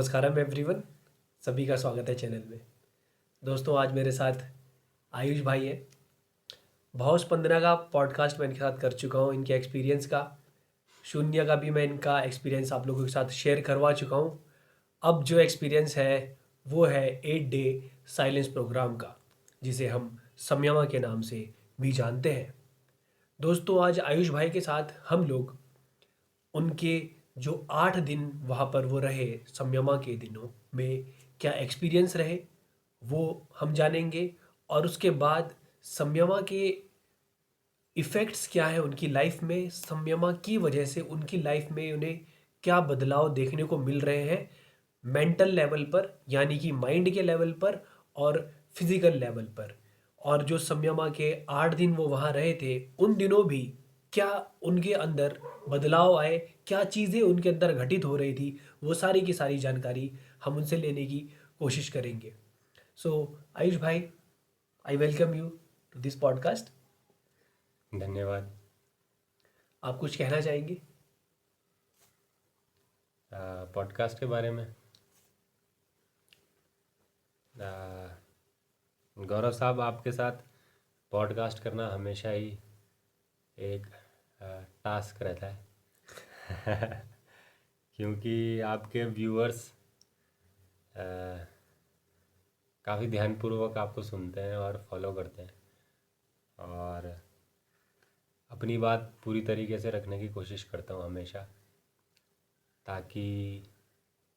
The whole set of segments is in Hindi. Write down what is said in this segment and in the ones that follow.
नमस्कारम एवरीवन। सभी का स्वागत है चैनल में। दोस्तों, आज मेरे साथ आयुष भाई है। भाव स्पंदना का पॉडकास्ट मैं इनके साथ कर चुका हूँ। इनके एक्सपीरियंस का, शून्य का भी मैं इनका एक्सपीरियंस आप लोगों के साथ शेयर करवा चुका हूँ। अब जो एक्सपीरियंस है वो है 8 डे साइलेंस प्रोग्राम का, जिसे हम संयमा के नाम से भी जानते हैं। दोस्तों, आज आयुष भाई के साथ हम लोग उनके जो 8 दिन वहाँ पर वो रहे संयमा के दिनों में, क्या एक्सपीरियंस रहे वो हम जानेंगे। और उसके बाद संयमा के इफ़ेक्ट्स क्या है उनकी लाइफ में, संयमा की वजह से उनकी लाइफ में उन्हें क्या बदलाव देखने को मिल रहे हैं, मेंटल लेवल पर यानी कि माइंड के लेवल पर और फिजिकल लेवल पर। और जो संयमा के 8 दिन वो वहाँ रहे थे, उन दिनों भी क्या उनके अंदर बदलाव आए, क्या चीज़ें उनके अंदर घटित हो रही थी, वो सारी की सारी जानकारी हम उनसे लेने की कोशिश करेंगे। सो आयुष भाई, I welcome you to this podcast. धन्यवाद। आप कुछ कहना चाहेंगे? पॉडकास्ट के बारे में आ, गौरव साहब, आपके साथ पॉडकास्ट करना हमेशा ही एक टास्क रहता है क्योंकि आपके व्यूअर्स काफ़ी ध्यानपूर्वक आपको सुनते हैं और फॉलो करते हैं, और अपनी बात पूरी तरीके से रखने की कोशिश करता हूँ हमेशा, ताकि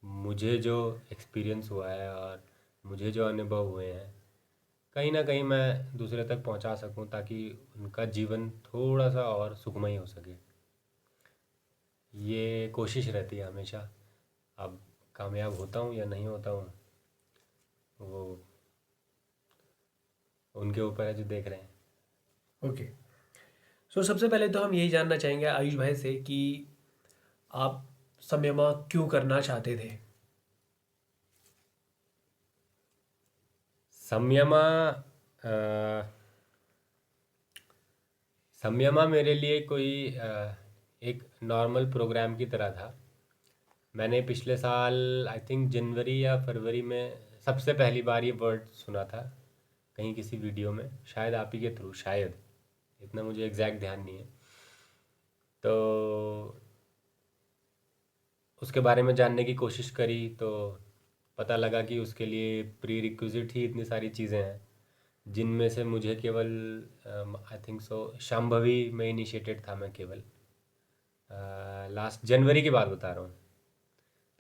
मुझे जो एक्सपीरियंस हुआ है और मुझे जो अनुभव हुए हैं, कहीं ना कहीं मैं दूसरे तक पहुंचा सकूं, ताकि उनका जीवन थोड़ा सा और सुखमय हो सके। ये कोशिश रहती है हमेशा। अब कामयाब होता हूँ या नहीं होता हूँ, वो उनके ऊपर है जो देख रहे हैं। ओके। सो सबसे पहले तो हम यही जानना चाहेंगे आयुष भाई से कि आप संयमा क्यों करना चाहते थे। संयमा अ, संयमा मेरे लिए कोई एक नॉर्मल प्रोग्राम की तरह था। मैंने पिछले साल आई थिंक जनवरी या फरवरी में सबसे पहली बार ये वर्ड सुना था, कहीं किसी वीडियो में, शायद आप ही के थ्रू, शायद, इतना मुझे एग्जैक्ट ध्यान नहीं है। तो उसके बारे में जानने की कोशिश करी तो पता लगा कि उसके लिए प्री रिक्विजिट ही इतनी सारी चीज़ें हैं, जिनमें से मुझे केवल आई थिंक सो शांभवी में इनिशिएटेड था मैं केवल। लास्ट जनवरी की बात बता रहा हूँ।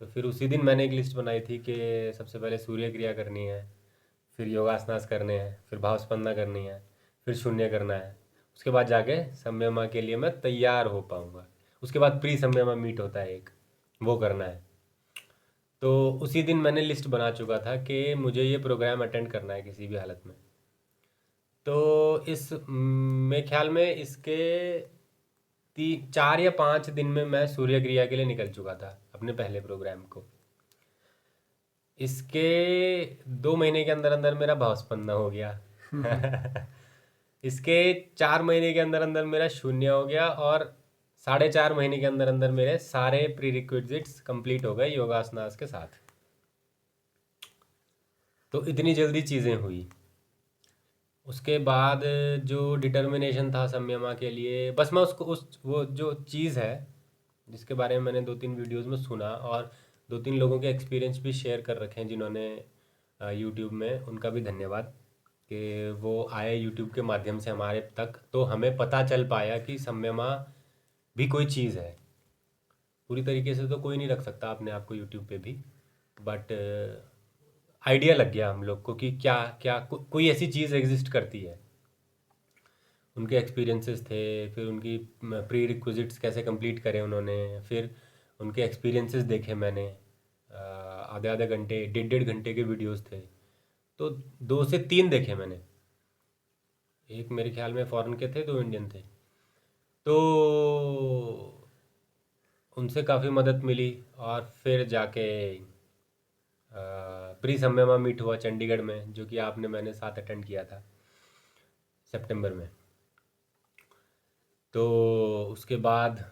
तो फिर उसी दिन मैंने एक लिस्ट बनाई थी कि सबसे पहले सूर्य क्रिया करनी है, फिर योगासनास करने हैं, फिर भावस्पंदना करनी है, फिर शून्य करना है। उसके बाद जाके संयमा के लिए मैं तैयार हो पाऊँगा। उसके बाद प्री संयमा मीट होता है एक, वो करना है। तो उसी दिन मैंने लिस्ट बना चुका था कि मुझे ये प्रोग्राम अटेंड करना है किसी भी हालत में। तो इस मेरे ख्याल में इसके 4 या 5 दिन में मैं सूर्य क्रिया के लिए निकल चुका था अपने पहले प्रोग्राम को। इसके 2 महीने के अंदर अंदर मेरा भावस्पंदन हो गया इसके 4 महीने के अंदर अंदर मेरा शून्य हो गया, और 4.5 महीने के अंदर अंदर मेरे सारे प्री रिक्विजिट्स कंप्लीट हो गए योगासनास के साथ। तो इतनी जल्दी चीज़ें हुई। उसके बाद जो डिटर्मिनेशन था संयमा के लिए, बस मैं उसको उस वो जो चीज़ है जिसके बारे में मैंने 2-3 वीडियोस में सुना, और 2-3 लोगों के एक्सपीरियंस भी शेयर कर रखे हैं जिन्होंने यूट्यूब में, उनका भी धन्यवाद कि वो आए यूट्यूब के माध्यम से हमारे तक, तो हमें पता चल पाया कि संयमा भी कोई चीज़ है। पूरी तरीके से तो कोई नहीं रख सकता अपने आप को यूट्यूब पे भी, बट आइडिया लग गया हम लोग को कि क्या क्या कोई ऐसी चीज़ एग्जिस्ट करती है। उनके एक्सपीरियंसेस थे, फिर उनकी प्री रिक्विजिट्स कैसे कंप्लीट करे उन्होंने, फिर उनके एक्सपीरियंसेस देखे मैंने। आधे आधे घंटे, 1.5-1.5 घंटे के वीडियोस थे, तो 2 से 3 देखे मैंने। एक मेरे ख्याल में फॉरेन के थे, 2 इंडियन थे। तो उनसे काफ़ी मदद मिली, और फिर जाके प्री संयमा मीट हुआ चंडीगढ़ में, जो कि आपने मैंने साथ अटेंड किया था सितंबर में। तो उसके बाद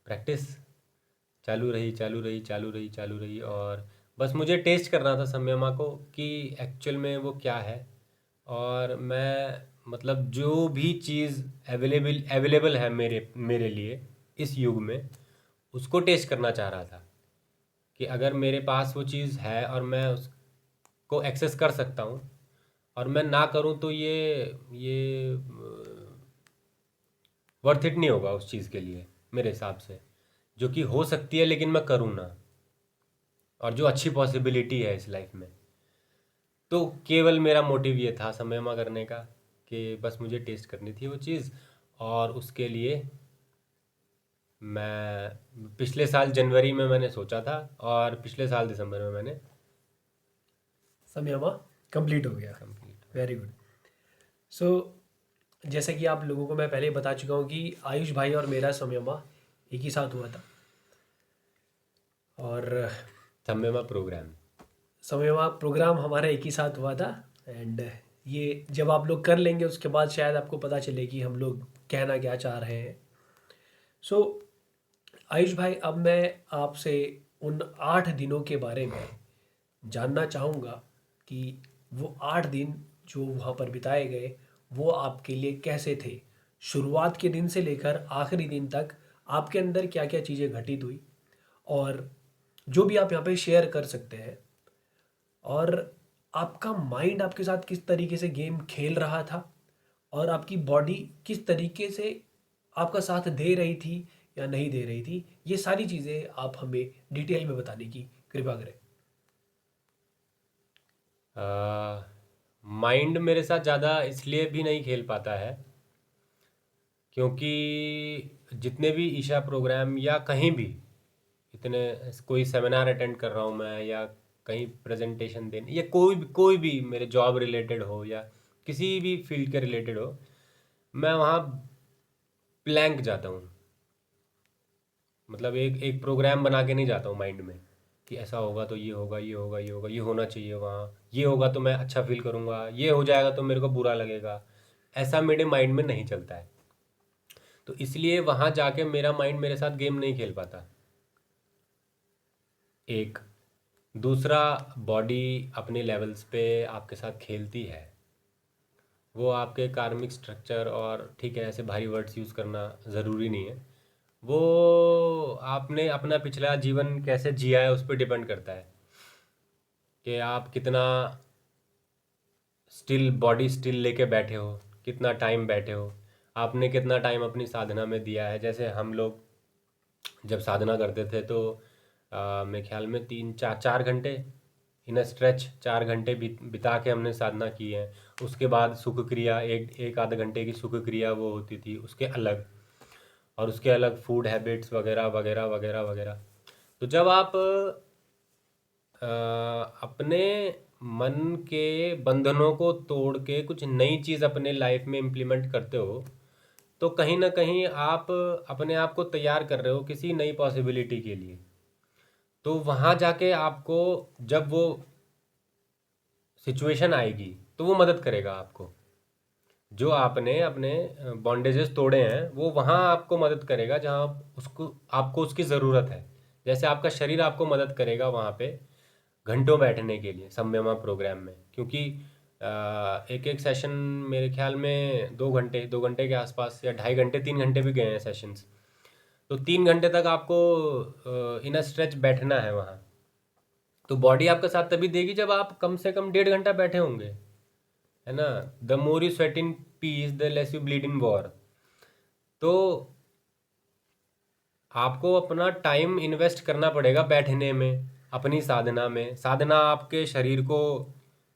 प्रैक्टिस चालू रही, चालू रही, चालू रही, चालू रही, और बस मुझे टेस्ट करना था संयमा को कि एक्चुअल में वो क्या है। और मैं मतलब जो भी चीज़ अवेलेबल है मेरे मेरे लिए इस युग में, उसको टेस्ट करना चाह रहा था कि अगर मेरे पास वो चीज़ है और मैं उसको एक्सेस कर सकता हूँ, और मैं ना करूँ तो ये वर्थ इट नहीं होगा उस चीज़ के लिए मेरे हिसाब से, जो कि हो सकती है लेकिन मैं करूँ ना, और जो अच्छी पॉसिबिलिटी है इस लाइफ में। तो केवल मेरा मोटिव ये था समयमा करने का कि बस मुझे टेस्ट करनी थी वो चीज़। और उसके लिए मैं पिछले साल जनवरी में मैंने सोचा था, और पिछले साल दिसंबर में मैंने समयमा कंप्लीट हो गया। कंप्लीट। Very good. सो जैसे कि आप लोगों को मैं पहले ही बता चुका हूँ कि आयुष भाई और मेरा समयमा एक ही साथ हुआ था। और समयमा प्रोग्राम। समयमा प्रोग्राम हमारा एक ही साथ हुआ था। एंड ये जब आप लोग कर लेंगे उसके बाद शायद आपको पता चले कि हम लोग कहना क्या चाह रहे हैं। सो आयुष भाई, अब मैं आपसे उन 8 दिनों के बारे में जानना चाहूँगा कि वो 8 दिन जो वहाँ पर बिताए गए वो आपके लिए कैसे थे। शुरुआत के दिन से लेकर आखिरी दिन तक आपके अंदर क्या क्या चीज़ें घटित हुई, और जो भी आप यहाँ पे शेयर कर सकते हैं। और आपका माइंड आपके साथ किस तरीके से गेम खेल रहा था, और आपकी बॉडी किस तरीके से आपका साथ दे रही थी या नहीं दे रही थी, ये सारी चीज़ें आप हमें डिटेल में बताने की कृपा करें। माइंड मेरे साथ ज़्यादा इसलिए भी नहीं खेल पाता है क्योंकि जितने भी ईशा प्रोग्राम या कहीं भी इतने कोई सेमिनार अटेंड कर रहा हूँ मैं, या कहीं प्रेजेंटेशन देने, या कोई भी मेरे जॉब रिलेटेड हो या किसी भी फील्ड के रिलेटेड हो, मैं वहाँ ब्लैंक जाता हूँ। मतलब एक एक प्रोग्राम बना के नहीं जाता हूँ माइंड में कि ऐसा होगा तो ये होगा, ये होगा, ये होगा, ये होना चाहिए वहाँ, ये होगा तो मैं अच्छा फील करूँगा, ये हो जाएगा तो मेरे को बुरा लगेगा। ऐसा मेरे माइंड में नहीं चलता है। तो इसलिए वहाँ जाके मेरा माइंड मेरे साथ गेम नहीं खेल पाता। एक दूसरा, बॉडी अपने लेवल्स पे आपके साथ खेलती है। वो आपके कार्मिक स्ट्रक्चर, और ठीक है ऐसे भारी वर्ड्स यूज़ करना ज़रूरी नहीं है, वो आपने अपना पिछला जीवन कैसे जिया है उस पर डिपेंड करता है कि आप कितना स्टिल बॉडी स्टिल लेके बैठे हो, कितना टाइम बैठे हो, आपने कितना टाइम अपनी साधना में दिया है। जैसे हम लोग जब साधना करते थे तो मेरे ख्याल में 3 4 4 घंटे इन स्ट्रेच 4 घंटे बिता के हमने साधना की है। उसके बाद सुख क्रिया, एक एक आध घंटे की सुख क्रिया वो होती थी उसके अलग, और उसके अलग फूड हैबिट्स वगैरह वगैरह वगैरह वगैरह। तो जब आप अपने मन के बंधनों को तोड़ के कुछ नई चीज़ अपने लाइफ में इम्प्लीमेंट करते हो, तो कहीं ना कहीं आप अपने आप को तैयार कर रहे हो किसी नई पॉसिबिलिटी के लिए। तो वहाँ जाके आपको जब वो सिचुएशन आएगी तो वो मदद करेगा आपको। जो आपने अपने बॉन्डेजेस तोड़े हैं वो वहाँ आपको मदद करेगा जहाँ उसको आपको उसकी ज़रूरत है। जैसे आपका शरीर आपको मदद करेगा वहाँ पे घंटों बैठने के लिए संयमा प्रोग्राम में, क्योंकि एक एक सेशन मेरे ख्याल में 2 घंटे के आसपास, या 2.5 घंटे 3 घंटे भी गए हैं सेशंस। तो 3 घंटे तक आपको इन स्ट्रेच बैठना है वहाँ। तो बॉडी आपका साथ तभी देगी जब आप कम से कम 1.5 घंटा बैठे होंगे, है ना। The more you sweat in peace the less you bleed in war. तो आपको अपना टाइम इन्वेस्ट करना पड़ेगा बैठने में, अपनी साधना में। साधना आपके शरीर को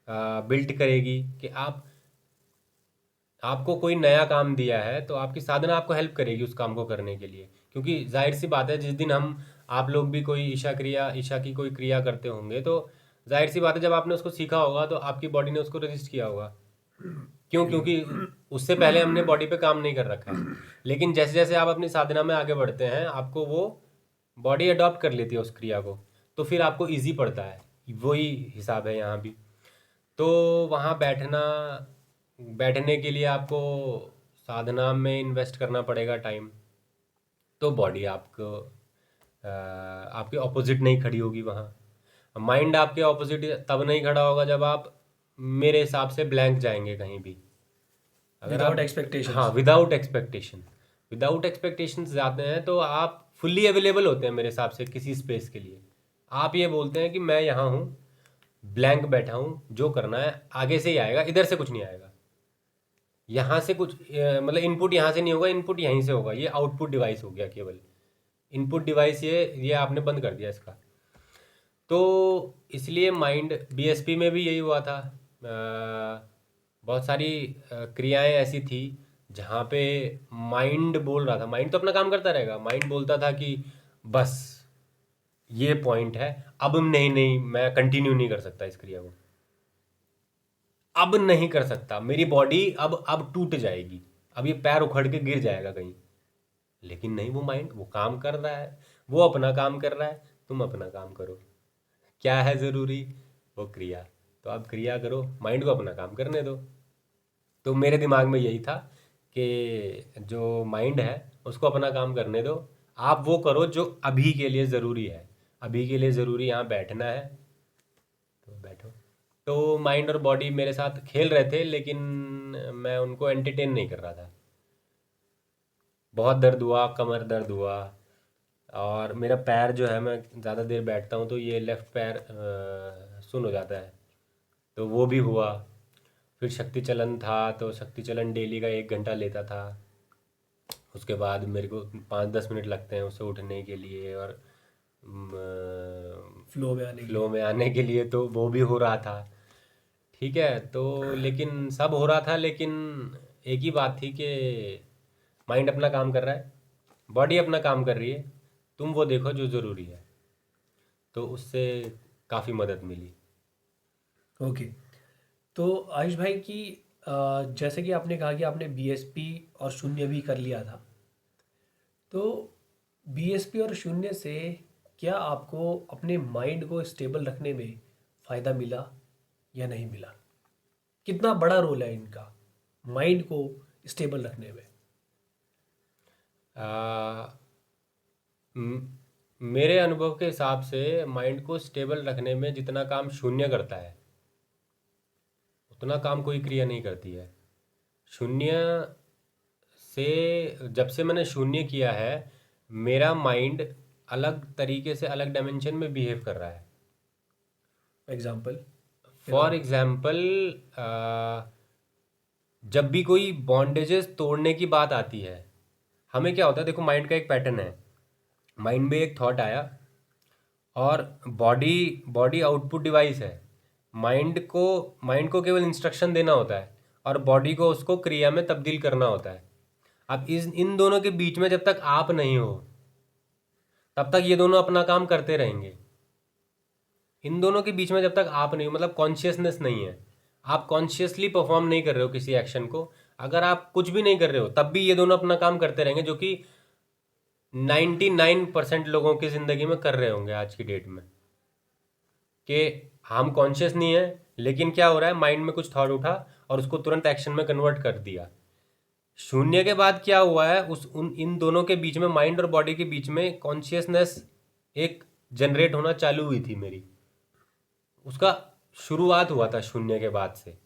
बिल्ट करेगी कि आपको कोई नया काम दिया है तो आपकी साधना आपको हेल्प करेगी उस काम को करने के लिए। क्योंकि जाहिर सी बात है, जिस दिन आप लोग भी कोई ईशा की कोई क्रिया करते होंगे, तो जाहिर सी बात है जब आपने उसको सीखा होगा तो आपकी बॉडी ने उसको रजिस्ट किया होगा। क्यों? क्योंकि उससे पहले हमने बॉडी पे काम नहीं कर रखा है। लेकिन जैसे जैसे आप अपनी साधना में आगे बढ़ते हैं, आपको वो बॉडी अडॉप्ट कर लेती है उस क्रिया को, तो फिर आपको इजी पड़ता है। वही हिसाब है यहाँ भी। तो वहाँ बैठने के लिए आपको साधना में इन्वेस्ट करना पड़ेगा टाइम। तो बॉडी आपको आपके ऑपोजिट नहीं खड़ी होगी वहाँ। माइंड आपके ऑपोजिट तब नहीं खड़ा होगा जब आप मेरे हिसाब से ब्लैंक जाएंगे कहीं भी। अगर विदाउट आप एक्सपेक्टेशंस। हाँ विदाउट एक्सपेक्टेशन जाते हैं तो आप फुल्ली अवेलेबल होते हैं मेरे हिसाब से किसी स्पेस के लिए। आप ये बोलते हैं कि मैं यहाँ हूँ, ब्लैंक बैठा हूँ, जो करना है आगे से ही आएगा, इधर से कुछ नहीं आएगा, यहाँ से कुछ मतलब इनपुट यहाँ से नहीं होगा, इनपुट यहीं से होगा। ये आउटपुट डिवाइस हो गया केवल, इनपुट डिवाइस ये आपने बंद कर दिया इसका। तो इसलिए माइंड बीएसपी में भी यही हुआ था। बहुत सारी क्रियाएं ऐसी थी जहाँ पे माइंड बोल रहा था, माइंड तो अपना काम करता रहेगा, माइंड बोलता था कि बस ये पॉइंट है, अब नहीं नहीं मैं कंटिन्यू नहीं कर सकता इस क्रिया को, अब नहीं कर सकता, मेरी बॉडी अब टूट जाएगी, अब ये पैर उखड़ के गिर जाएगा कहीं। लेकिन नहीं, वो माइंड वो काम कर रहा है, वो अपना काम कर रहा है, तुम अपना काम करो। क्या है ज़रूरी? वो क्रिया। तो आप क्रिया करो, माइंड को अपना काम करने दो। तो मेरे दिमाग में यही था कि जो माइंड है उसको अपना काम करने दो, आप वो करो जो अभी के लिए ज़रूरी है। अभी के लिए ज़रूरी यहाँ बैठना है तो बैठो। तो माइंड और बॉडी मेरे साथ खेल रहे थे, लेकिन मैं उनको एंटरटेन नहीं कर रहा था। बहुत दर्द हुआ, कमर दर्द हुआ, और मेरा पैर जो है, मैं ज़्यादा देर बैठता हूँ तो ये लेफ़्ट पैर सुन्न हो जाता है, तो वो भी हुआ। फिर शक्ति चलन था, तो शक्ति चलन डेली का 1 घंटा लेता था। उसके बाद मेरे को 5-10 मिनट लगते हैं उसे उठने के लिए और फ्लो में आने के फ्लो लिए। में आने के लिए, तो वो भी हो रहा था। ठीक है, तो लेकिन सब हो रहा था, लेकिन एक ही बात थी कि माइंड अपना काम कर रहा है, बॉडी अपना काम कर रही है, तुम वो देखो जो ज़रूरी है। तो उससे काफ़ी मदद मिली। ओके। तो आयुष भाई की जैसे कि आपने कहा कि आपने बीएसपी और शून्य भी कर लिया था, तो बीएसपी और शून्य से क्या आपको अपने माइंड को स्टेबल रखने में फ़ायदा मिला या नहीं मिला? कितना बड़ा रोल है इनका माइंड को स्टेबल रखने में? आ, म- मेरे अनुभव के हिसाब से माइंड को स्टेबल रखने में जितना काम शून्य करता है उतना काम कोई क्रिया नहीं करती है। शून्य से, जब से मैंने शून्य किया है, मेरा माइंड अलग तरीके से, अलग डायमेंशन में बिहेव कर रहा है। एग्जाम्पल? फॉर एग्जाम्पल, जब भी कोई बॉन्डेजेस तोड़ने की बात आती है, हमें क्या होता है, देखो माइंड का एक पैटर्न है। माइंड में एक थॉट आया, और बॉडी बॉडी आउटपुट डिवाइस है। माइंड को केवल इंस्ट्रक्शन देना होता है, और बॉडी को उसको क्रिया में तब्दील करना होता है। अब इन दोनों के बीच में जब तक आप नहीं हो, तब तक ये दोनों अपना काम करते रहेंगे। इन दोनों के बीच में जब तक आप नहीं हो, मतलब कॉन्शियसनेस नहीं है, आप कॉन्शियसली परफॉर्म नहीं कर रहे हो किसी एक्शन को, अगर आप कुछ भी नहीं कर रहे हो तब भी ये दोनों अपना काम करते रहेंगे, जो कि 99% लोगों की ज़िंदगी में कर रहे होंगे आज की डेट में। कि हम कॉन्शियस नहीं है, लेकिन क्या हो रहा है, माइंड में कुछ थॉट उठा और उसको तुरंत एक्शन में कन्वर्ट कर दिया। शून्य के बाद क्या हुआ है, इन दोनों के बीच में, माइंड और बॉडी के बीच में कॉन्शियसनेस एक जनरेट होना चालू हुई थी मेरी। उसका शुरुआत हुआ था शून्य के बाद से।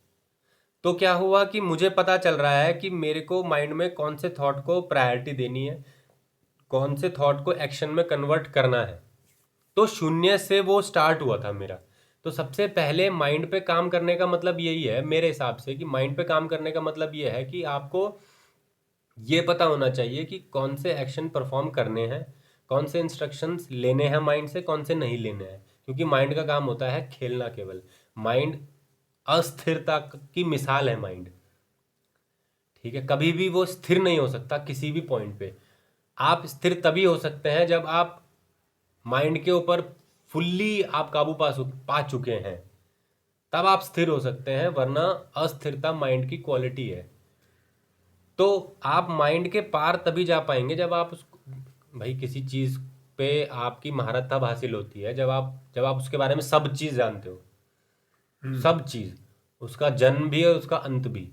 तो क्या हुआ कि मुझे पता चल रहा है कि मेरे को माइंड में कौन से थॉट को प्रायोरिटी देनी है, कौन से थॉट को एक्शन में कन्वर्ट करना है। तो शून्य से वो स्टार्ट हुआ था मेरा। तो सबसे पहले माइंड पे काम करने का मतलब यही है मेरे हिसाब से, कि माइंड पे काम करने का मतलब ये है कि आपको ये पता होना चाहिए कि कौन से एक्शन परफॉर्म करने हैं, कौन से इंस्ट्रक्शंस लेने हैं माइंड से, कौन से नहीं लेने हैं। क्योंकि माइंड का काम होता है खेलना केवल। माइंड अस्थिरता की मिसाल है माइंड। ठीक है, कभी भी वो स्थिर नहीं हो सकता किसी भी पॉइंट पे। आप स्थिर तभी हो सकते हैं जब आप माइंड के ऊपर फुल्ली आप काबू पा चुके हैं, तब आप स्थिर हो सकते हैं, वरना अस्थिरता माइंड की क्वालिटी है। तो आप माइंड के पार तभी जा पाएंगे जब आप भाई किसी चीज़ पे आपकी महारत तब हासिल होती है जब आप उसके बारे में सब चीज़ जानते हो, सब चीज़, उसका जन्म भी और उसका अंत भी।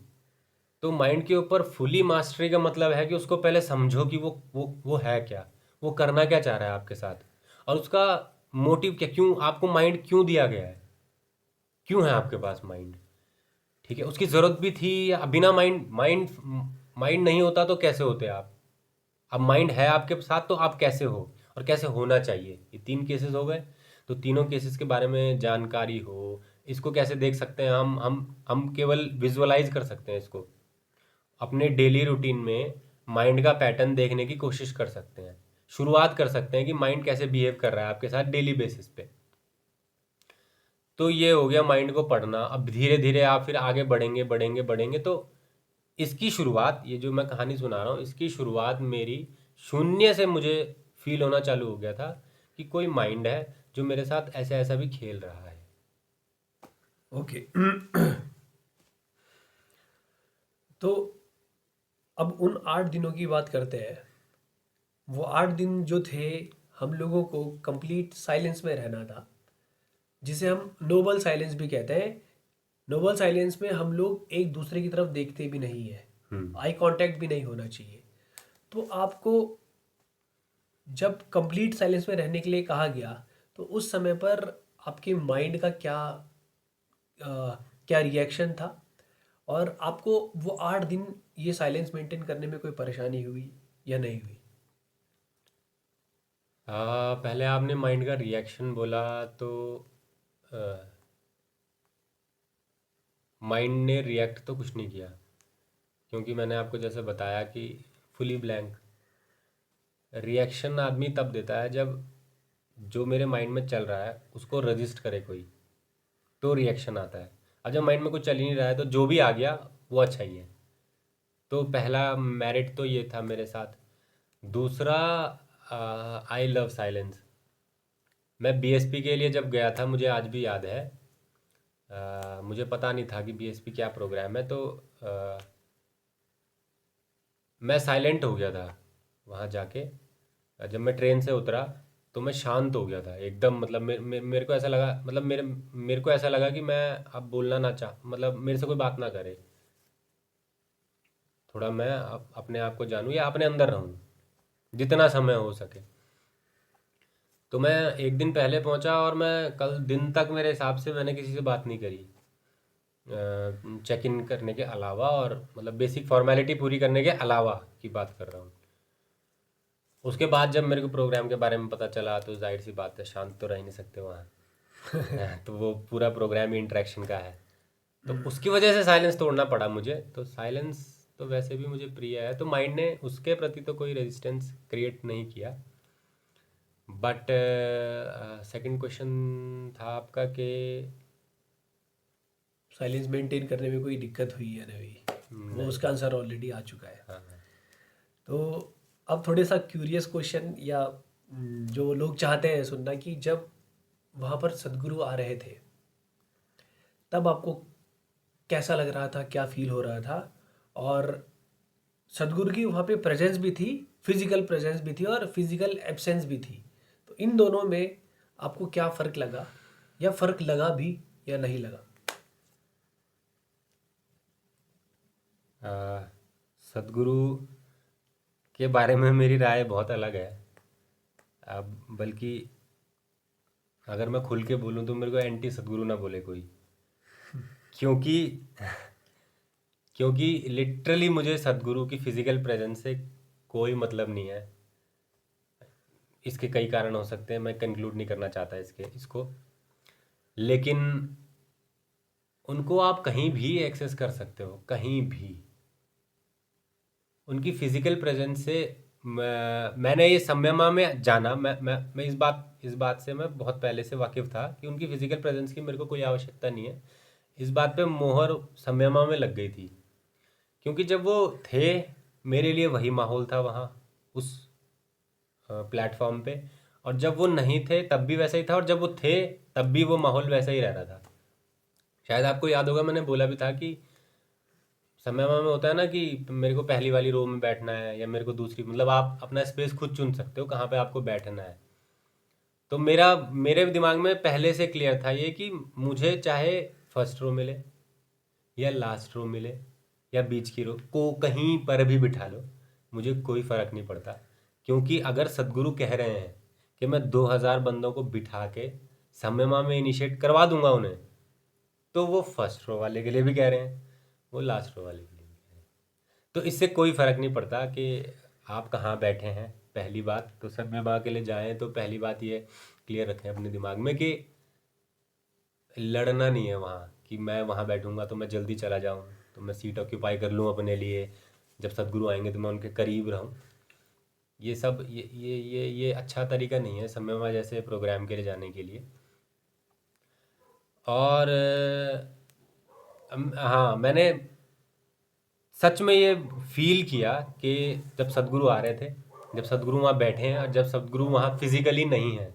तो माइंड के ऊपर फुली मास्टरी का मतलब है कि उसको पहले समझो कि वो है क्या, वो करना क्या चाह रहा है आपके साथ, और उसका मोटिव क्या, क्यों आपको माइंड क्यों दिया गया है, क्यों है आपके पास माइंड, ठीक है, उसकी ज़रूरत भी थी या बिना माइंड माइंड माइंड नहीं होता तो कैसे होते आप, अब माइंड है आपके साथ तो आप कैसे हो और कैसे होना चाहिए। ये 3 केसेस हो गए, तो तीनों केसेस के बारे में जानकारी हो, इसको कैसे देख सकते हैं हम केवल विजुअलाइज कर सकते हैं इसको, अपने डेली रूटीन में माइंड का पैटर्न देखने की कोशिश कर सकते हैं, शुरुआत कर सकते हैं कि माइंड कैसे बिहेव कर रहा है आपके साथ डेली बेसिस पे। तो ये हो गया माइंड को पढ़ना। अब धीरे धीरे आप फिर आगे बढ़ेंगे बढ़ेंगे बढ़ेंगे, तो इसकी शुरुआत, ये जो मैं कहानी सुना रहा हूँ, इसकी शुरुआत मेरी शून्य से मुझे फील होना चालू हो गया था कि कोई माइंड है जो मेरे साथ ऐसा ऐसा भी खेल रहा है। ओके। तो अब उन 8 दिनों की बात करते हैं। वो 8 दिन जो थे, हम लोगों को कंप्लीट साइलेंस में रहना था, जिसे हम नोबल साइलेंस भी कहते हैं। नोबल साइलेंस में हम लोग एक दूसरे की तरफ देखते भी नहीं है, आई कांटेक्ट भी नहीं होना चाहिए। तो आपको जब कंप्लीट साइलेंस में रहने के लिए कहा गया, तो उस समय पर आपके माइंड का क्या रिएक्शन था, और आपको वो 8 दिन ये साइलेंस मेंटेन करने में कोई परेशानी हुई या नहीं हुई? पहले आपने माइंड का रिएक्शन बोला, तो माइंड ने रिएक्ट तो कुछ नहीं किया, क्योंकि मैंने आपको जैसे बताया कि फुली ब्लैंक। रिएक्शन आदमी तब देता है जब जो मेरे माइंड में चल रहा है उसको रजिस्ट करे कोई, तो रिएक्शन आता है। अब जब माइंड में कुछ चल ही नहीं रहा है तो जो भी आ गया वो अच्छा ही है। तो पहला मेरिट तो ये था मेरे साथ। दूसरा, आई लव साइलेंस। मैं बीएसपी के लिए जब गया था, मुझे आज भी याद है, मुझे पता नहीं था कि बीएसपी क्या प्रोग्राम है, तो मैं साइलेंट हो गया था वहाँ जाके। जब मैं ट्रेन से उतरा तो मैं शांत हो गया था एकदम, मतलब मेरे को ऐसा लगा, मतलब मेरे को ऐसा लगा कि मैं अब बोलना ना मतलब मेरे से कोई बात ना करे, थोड़ा मैं अपने आप को जानूँ या अपने अंदर रहूँ जितना समय हो सके। तो मैं एक दिन पहले पहुंचा और मैं कल दिन तक मेरे हिसाब से मैंने किसी से बात नहीं करी, चेक इन करने के अलावा, और मतलब बेसिक फॉर्मेलिटी पूरी करने के अलावा की बात कर रहा हूँ। उसके बाद जब मेरे को प्रोग्राम के बारे में पता चला तो जाहिर सी बात है, शांत तो रह ही नहीं सकते वहाँ। तो वो पूरा प्रोग्राम ही इंटरेक्शन का है, तो उसकी वजह से साइलेंस तोड़ना पड़ा मुझे। तो साइलेंस तो वैसे भी मुझे प्रिय है, तो माइंड ने उसके प्रति तो कोई रेजिस्टेंस क्रिएट नहीं किया। बट सेकंड क्वेश्चन था आपका कि साइलेंस मेंटेन करने में कोई दिक्कत हुई या नहीं हुई, वो उसका आंसर ऑलरेडी आ चुका है। हाँ हाँ। तो अब थोड़े सा क्यूरियस क्वेश्चन, या जो लोग चाहते हैं सुनना, कि जब वहाँ पर सदगुरु आ रहे थे, तब आपको कैसा लग रहा था, क्या फील हो रहा था? और सदगुरु की वहाँ पे प्रेजेंस भी थी, फिजिकल प्रेजेंस भी थी और फिजिकल एब्सेंस भी थी। तो इन दोनों में आपको क्या फ़र्क लगा, या फ़र्क लगा भी या नहीं लगा? सदगुरु के बारे में मेरी राय बहुत अलग है। अब बल्कि अगर मैं खुल के बोलूँ तो मेरे को एंटी सदगुरु ना बोले कोई, क्योंकि क्योंकि लिटरली मुझे सदगुरु की फिजिकल प्रेजेंस से कोई मतलब नहीं है। इसके कई कारण हो सकते हैं, मैं कंक्लूड नहीं करना चाहता इसको, लेकिन उनको आप कहीं भी एक्सेस कर सकते हो, कहीं भी। उनकी फिजिकल प्रेजेंस से मैंने ये संयमा में जाना, मैं इस बात से मैं बहुत पहले से वाकिफ था कि उनकी फिजिकल प्रेजेंस की मेरे को कोई आवश्यकता नहीं है। इस बात पे मोहर संयमा में लग गई थी, क्योंकि जब वो थे मेरे लिए वही माहौल था वहाँ उस प्लेटफॉर्म पे, और जब वो नहीं थे तब भी वैसा ही था, और जब वो थे तब भी वो माहौल वैसा ही रह रहा था। शायद आपको याद होगा मैंने बोला भी था कि समय में होता है ना कि मेरे को पहली वाली रो में बैठना है या मेरे को दूसरी, मतलब आप अपना स्पेस खुद चुन सकते हो कहाँ पे आपको बैठना है। तो मेरे दिमाग में पहले से क्लियर था ये कि मुझे चाहे फर्स्ट रो मिले या लास्ट रो मिले या बीच की रो को कहीं पर भी बिठा लो, मुझे कोई फ़र्क नहीं पड़ता। क्योंकि अगर सदगुरु कह रहे हैं कि मैं 2000 बंदों को बिठा के सम्यमा में इनिशिएट करवा दूंगा उन्हें, तो वो फर्स्ट रो वाले के लिए भी कह रहे हैं, वो लास्ट रो वाले के लिए भी कह रहे हैं। तो इससे कोई फ़र्क नहीं पड़ता कि आप कहाँ बैठे हैं। पहली बात तो सम्यमा के लिए जाएं तो पहली बात ये क्लियर रखें अपने दिमाग में कि लड़ना नहीं है वहाँ, कि मैं वहाँ बैठूंगा तो मैं जल्दी चला जाऊँ, तो मैं सीट ऑक्यूपाई कर लूँ अपने लिए, जब सदगुरु आएंगे तो मैं उनके करीब रहूँ। ये सब ये अच्छा तरीका नहीं है सम्यमा जैसे प्रोग्राम के लिए जाने के लिए। और हाँ, मैंने सच में ये फील किया कि जब सदगुरु आ रहे थे, जब सदगुरु वहाँ बैठे हैं और जब सदगुरु वहाँ फिजिकली नहीं है,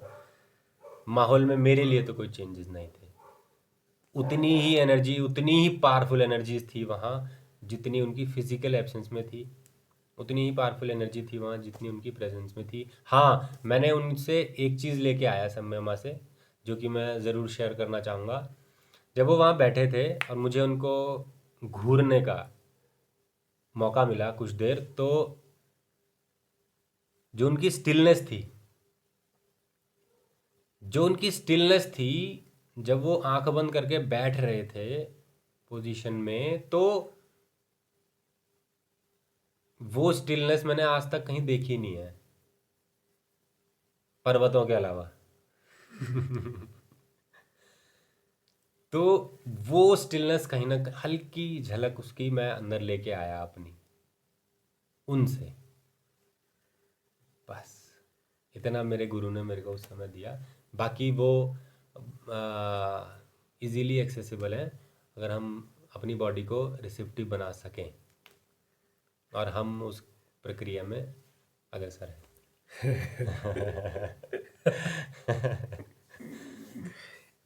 माहौल में मेरे लिए तो कोई चेंजेस नहीं थे। उतनी ही एनर्जी, उतनी ही पावरफुल एनर्जीज थी वहाँ जितनी उनकी फिजिकल एब्सेंस में थी, उतनी ही पावरफुल एनर्जी थी वहाँ जितनी उनकी प्रेजेंस में थी। हाँ, मैंने उनसे एक चीज़ लेके आया सम्यमा से, जो कि मैं ज़रूर शेयर करना चाहूँगा। जब वो वहाँ बैठे थे और मुझे उनको घूरने का मौका मिला कुछ देर, तो जो उनकी स्टिलनेस थी, जो उनकी स्टिलनेस थी, जब वो आंख बंद करके बैठ रहे थे पोजीशन में, तो वो स्टिलनेस मैंने आज तक कहीं देखी नहीं है पर्वतों के अलावा। तो वो स्टिलनेस कहीं ना हल्की झलक उसकी मैं अंदर लेके आया अपनी उनसे, बस इतना मेरे गुरु ने मेरे को उस समय दिया। बाकी वो इजीली एक्सेसिबल है अगर हम अपनी बॉडी को रिसेप्टिव बना सकें और हम उस प्रक्रिया में अग्रसर हैं।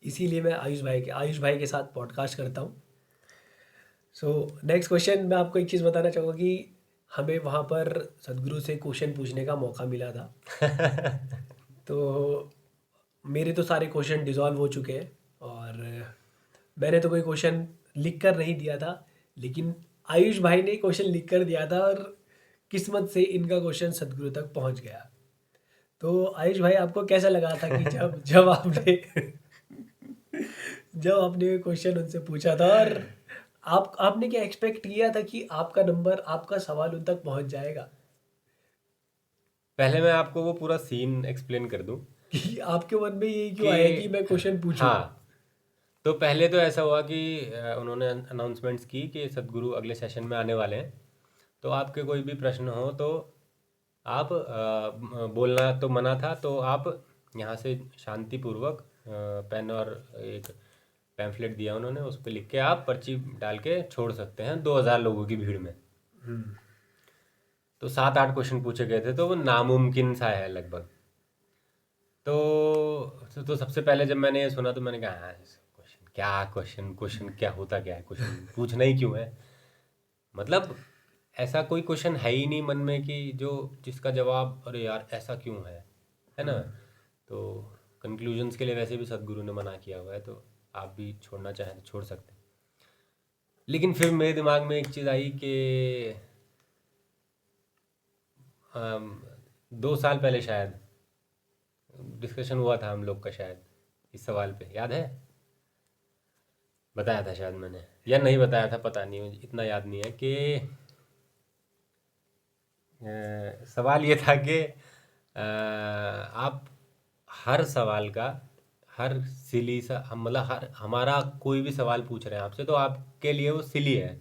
इसीलिए मैं आयुष भाई के साथ पॉडकास्ट करता हूँ। सो नेक्स्ट क्वेश्चन, मैं आपको एक चीज़ बताना चाहूँगा कि हमें वहाँ पर सदगुरु से क्वेश्चन पूछने का मौका मिला था। तो मेरे तो सारे क्वेश्चन डिज़ोल्व हो चुके हैं और मैंने तो कोई क्वेश्चन लिख कर नहीं दिया था, लेकिन आयुष भाई ने क्वेश्चन लिख कर दिया था और किस्मत से इनका क्वेश्चन सदगुरु तक पहुंच गया। तो आयुष भाई, आपको कैसा लगा था कि जब जब आपने जब आपने क्वेश्चन उनसे पूछा था, और आपने क्या एक्सपेक्ट किया था कि आपका नंबर, आपका सवाल उन तक पहुंच जाएगा? पहले मैं आपको वो पूरा सीन एक्सप्लेन कर दूं कि आपके मन में ये क्यों आया कि कि मैं क्वेश्चन पूछूं? हाँ, तो पहले तो ऐसा हुआ कि उन्होंने अनाउंसमेंट्स की कि सदगुरु अगले सेशन में आने वाले हैं, तो आपके कोई भी प्रश्न हो तो आप बोलना तो मना था, तो आप यहाँ से शांतिपूर्वक पेन और एक पैम्फलेट दिया उन्होंने, उस पर लिख के आप पर्ची डाल के छोड़ सकते हैं 2000 लोगों की भीड़ में। तो 7-8 क्वेश्चन पूछे गए थे, तो वो नामुमकिन सा है लगभग। तो सबसे पहले जब मैंने ये सुना तो मैंने कहा हाँ, क्वेश्चन क्वेश्चन क्या होता, क्या है क्वेश्चन, पूछना ही क्यों है। मतलब ऐसा कोई क्वेश्चन है ही नहीं मन में कि जो जिसका जवाब अरे यार ऐसा क्यों है ना। तो कंक्लूजन्स के लिए वैसे भी सदगुरु ने मना किया हुआ है, तो आप भी छोड़ना चाहें तो छोड़ सकते हैं। लेकिन फिर मेरे दिमाग में एक चीज़ आई कि 2 साल पहले शायद डिस्कशन हुआ था हम लोग का, शायद इस सवाल पे, याद है? बताया था शायद मैंने, या नहीं बताया था पता नहीं, मुझे इतना याद नहीं है कि सवाल ये था कि आप हर सवाल का, हर सिली सा, हम मतलब हर हमारा कोई भी सवाल पूछ रहे हैं आपसे तो आपके लिए वो सिली है,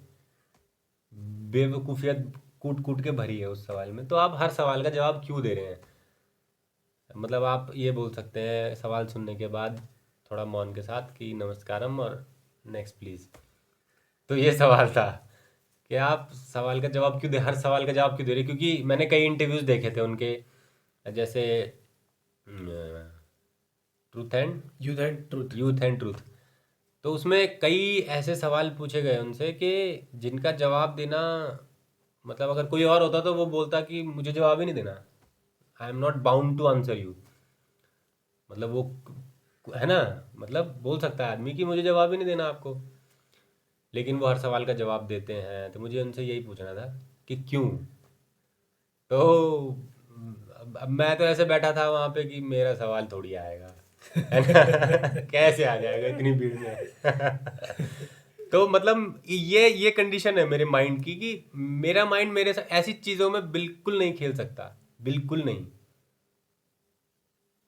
बेवकूफ़ियत कूट कूट के भरी है उस सवाल में, तो आप हर सवाल का जवाब क्यों दे रहे हैं। मतलब आप ये बोल सकते हैं सवाल सुनने के बाद थोड़ा मौन के साथ कि नमस्कारम और नेक्स्ट प्लीज़। तो ये सवाल था कि आप सवाल का जवाब क्यों दे, हर सवाल का जवाब क्यों दे रहे, क्योंकि मैंने कई इंटरव्यूज़ देखे थे उनके, जैसे truth and youth and truth. तो उसमें कई ऐसे सवाल पूछे गए उनसे कि जिनका जवाब देना, मतलब अगर कोई और होता तो वो बोलता कि मुझे जवाब ही नहीं देना, I am not bound to answer you. मतलब वो है ना, मतलब बोल सकता है आदमी कि मुझे जवाब ही नहीं देना आपको, लेकिन वो हर सवाल का जवाब देते हैं। तो मुझे उनसे यही पूछना था कि क्यों। तो अब मैं तो ऐसे बैठा था वहां पे कि मेरा सवाल थोड़ी आएगा, है ना? कैसे आ जाएगा इतनी भीड़ में? तो मतलब ये कंडीशन है मेरे माइंड की कि मेरा माइंड मेरे साथ ऐसी चीजों में बिल्कुल नहीं खेल सकता, बिल्कुल नहीं।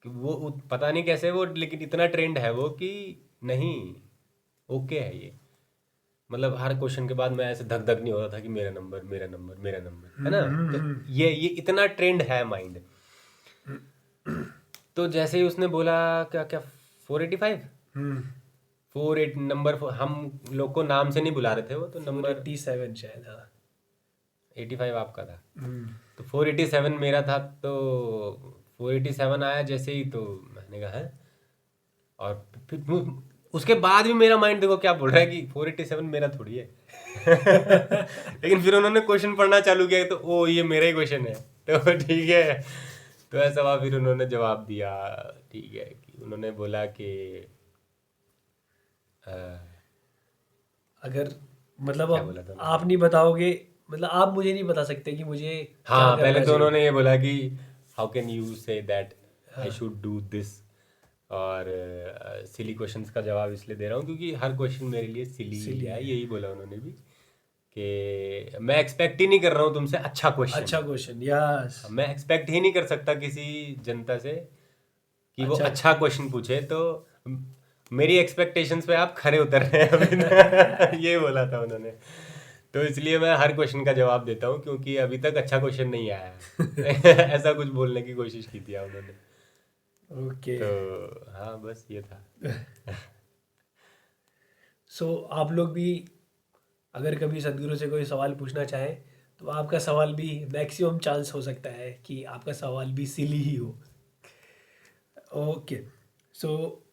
कि वो पता नहीं कैसे वो, लेकिन इतना ट्रेंड है वो कि नहीं, ओके है ये। मतलब हर क्वेश्चन के बाद मैं ऐसे धक धक नहीं होता था कि मेरा नंबर, मेरा नंबर, मेरा नंबर, है ना? तो ये इतना ट्रेंड है माइंड। तो जैसे ही उसने बोला क्या क्या 485, 48 नंबर, हम लोग को नाम से नहीं बुला रहे थे, वो तो नंबर 487 शायद, हाँ। 85 आपका था, तो 487 मेरा था। तो 487 आया जैसे ही, तो मैंने कहा है। और फिर उसके बाद भी मेरा माइंड देखो क्या बोल रहा है कि 487 मेरा थोड़ी है। लेकिन फिर उन्होंने क्वेश्चन पढ़ना चालू किया तो ओ ये मेरा ही क्वेश्चन है, तो ठीक है। तो ऐसा हुआ, फिर उन्होंने जवाब दिया। ठीक है, कि उन्होंने बोला कि अ, अगर मतलब क्या अब बोला था आप उन्होंने? नहीं बताओगे, मतलब आप मुझे नहीं बता सकते कि मुझे क्या हाँ, पहले करना तो चाहिए। उन्होंने ये बोला कि how can you say that I should do this. और सिली क्वेश्चंस का जवाब इसलिए दे रहा हूँ क्योंकि हर क्वेश्चन मेरे लिए सिली ही इसीलिए है, यही बोला उन्होंने भी। कि मैं एक्सपेक्ट ही नहीं कर रहा हूँ तुमसे अच्छा क्वेश्चन। अच्छा क्वेश्चन, यस। मैं एक्सपेक्ट ही नहीं कर सकता किसी जनता से कि वो अच्छा। अच्छा क्वेश्चन पूछे, तो मेरी एक्सपेक्टेशंस पे आप खरे उतर रहे हैं अभी। ये बोला था उन्होंने। तो इसलिए मैं हर क्वेश्चन का जवाब देता हूँ क्योंकि अभी तक अच्छा क्वेश्चन नहीं आया है। ऐसा कुछ बोलने की कोशिश की थी उन्होंने। ओके। तो हाँ, बस ये था। सो आप लोग भी अगर कभी सदगुरु से कोई सवाल पूछना चाहें तो आपका सवाल भी, मैक्सिमम चांस हो सकता है कि आपका सवाल भी सिली ही हो। ओके। सो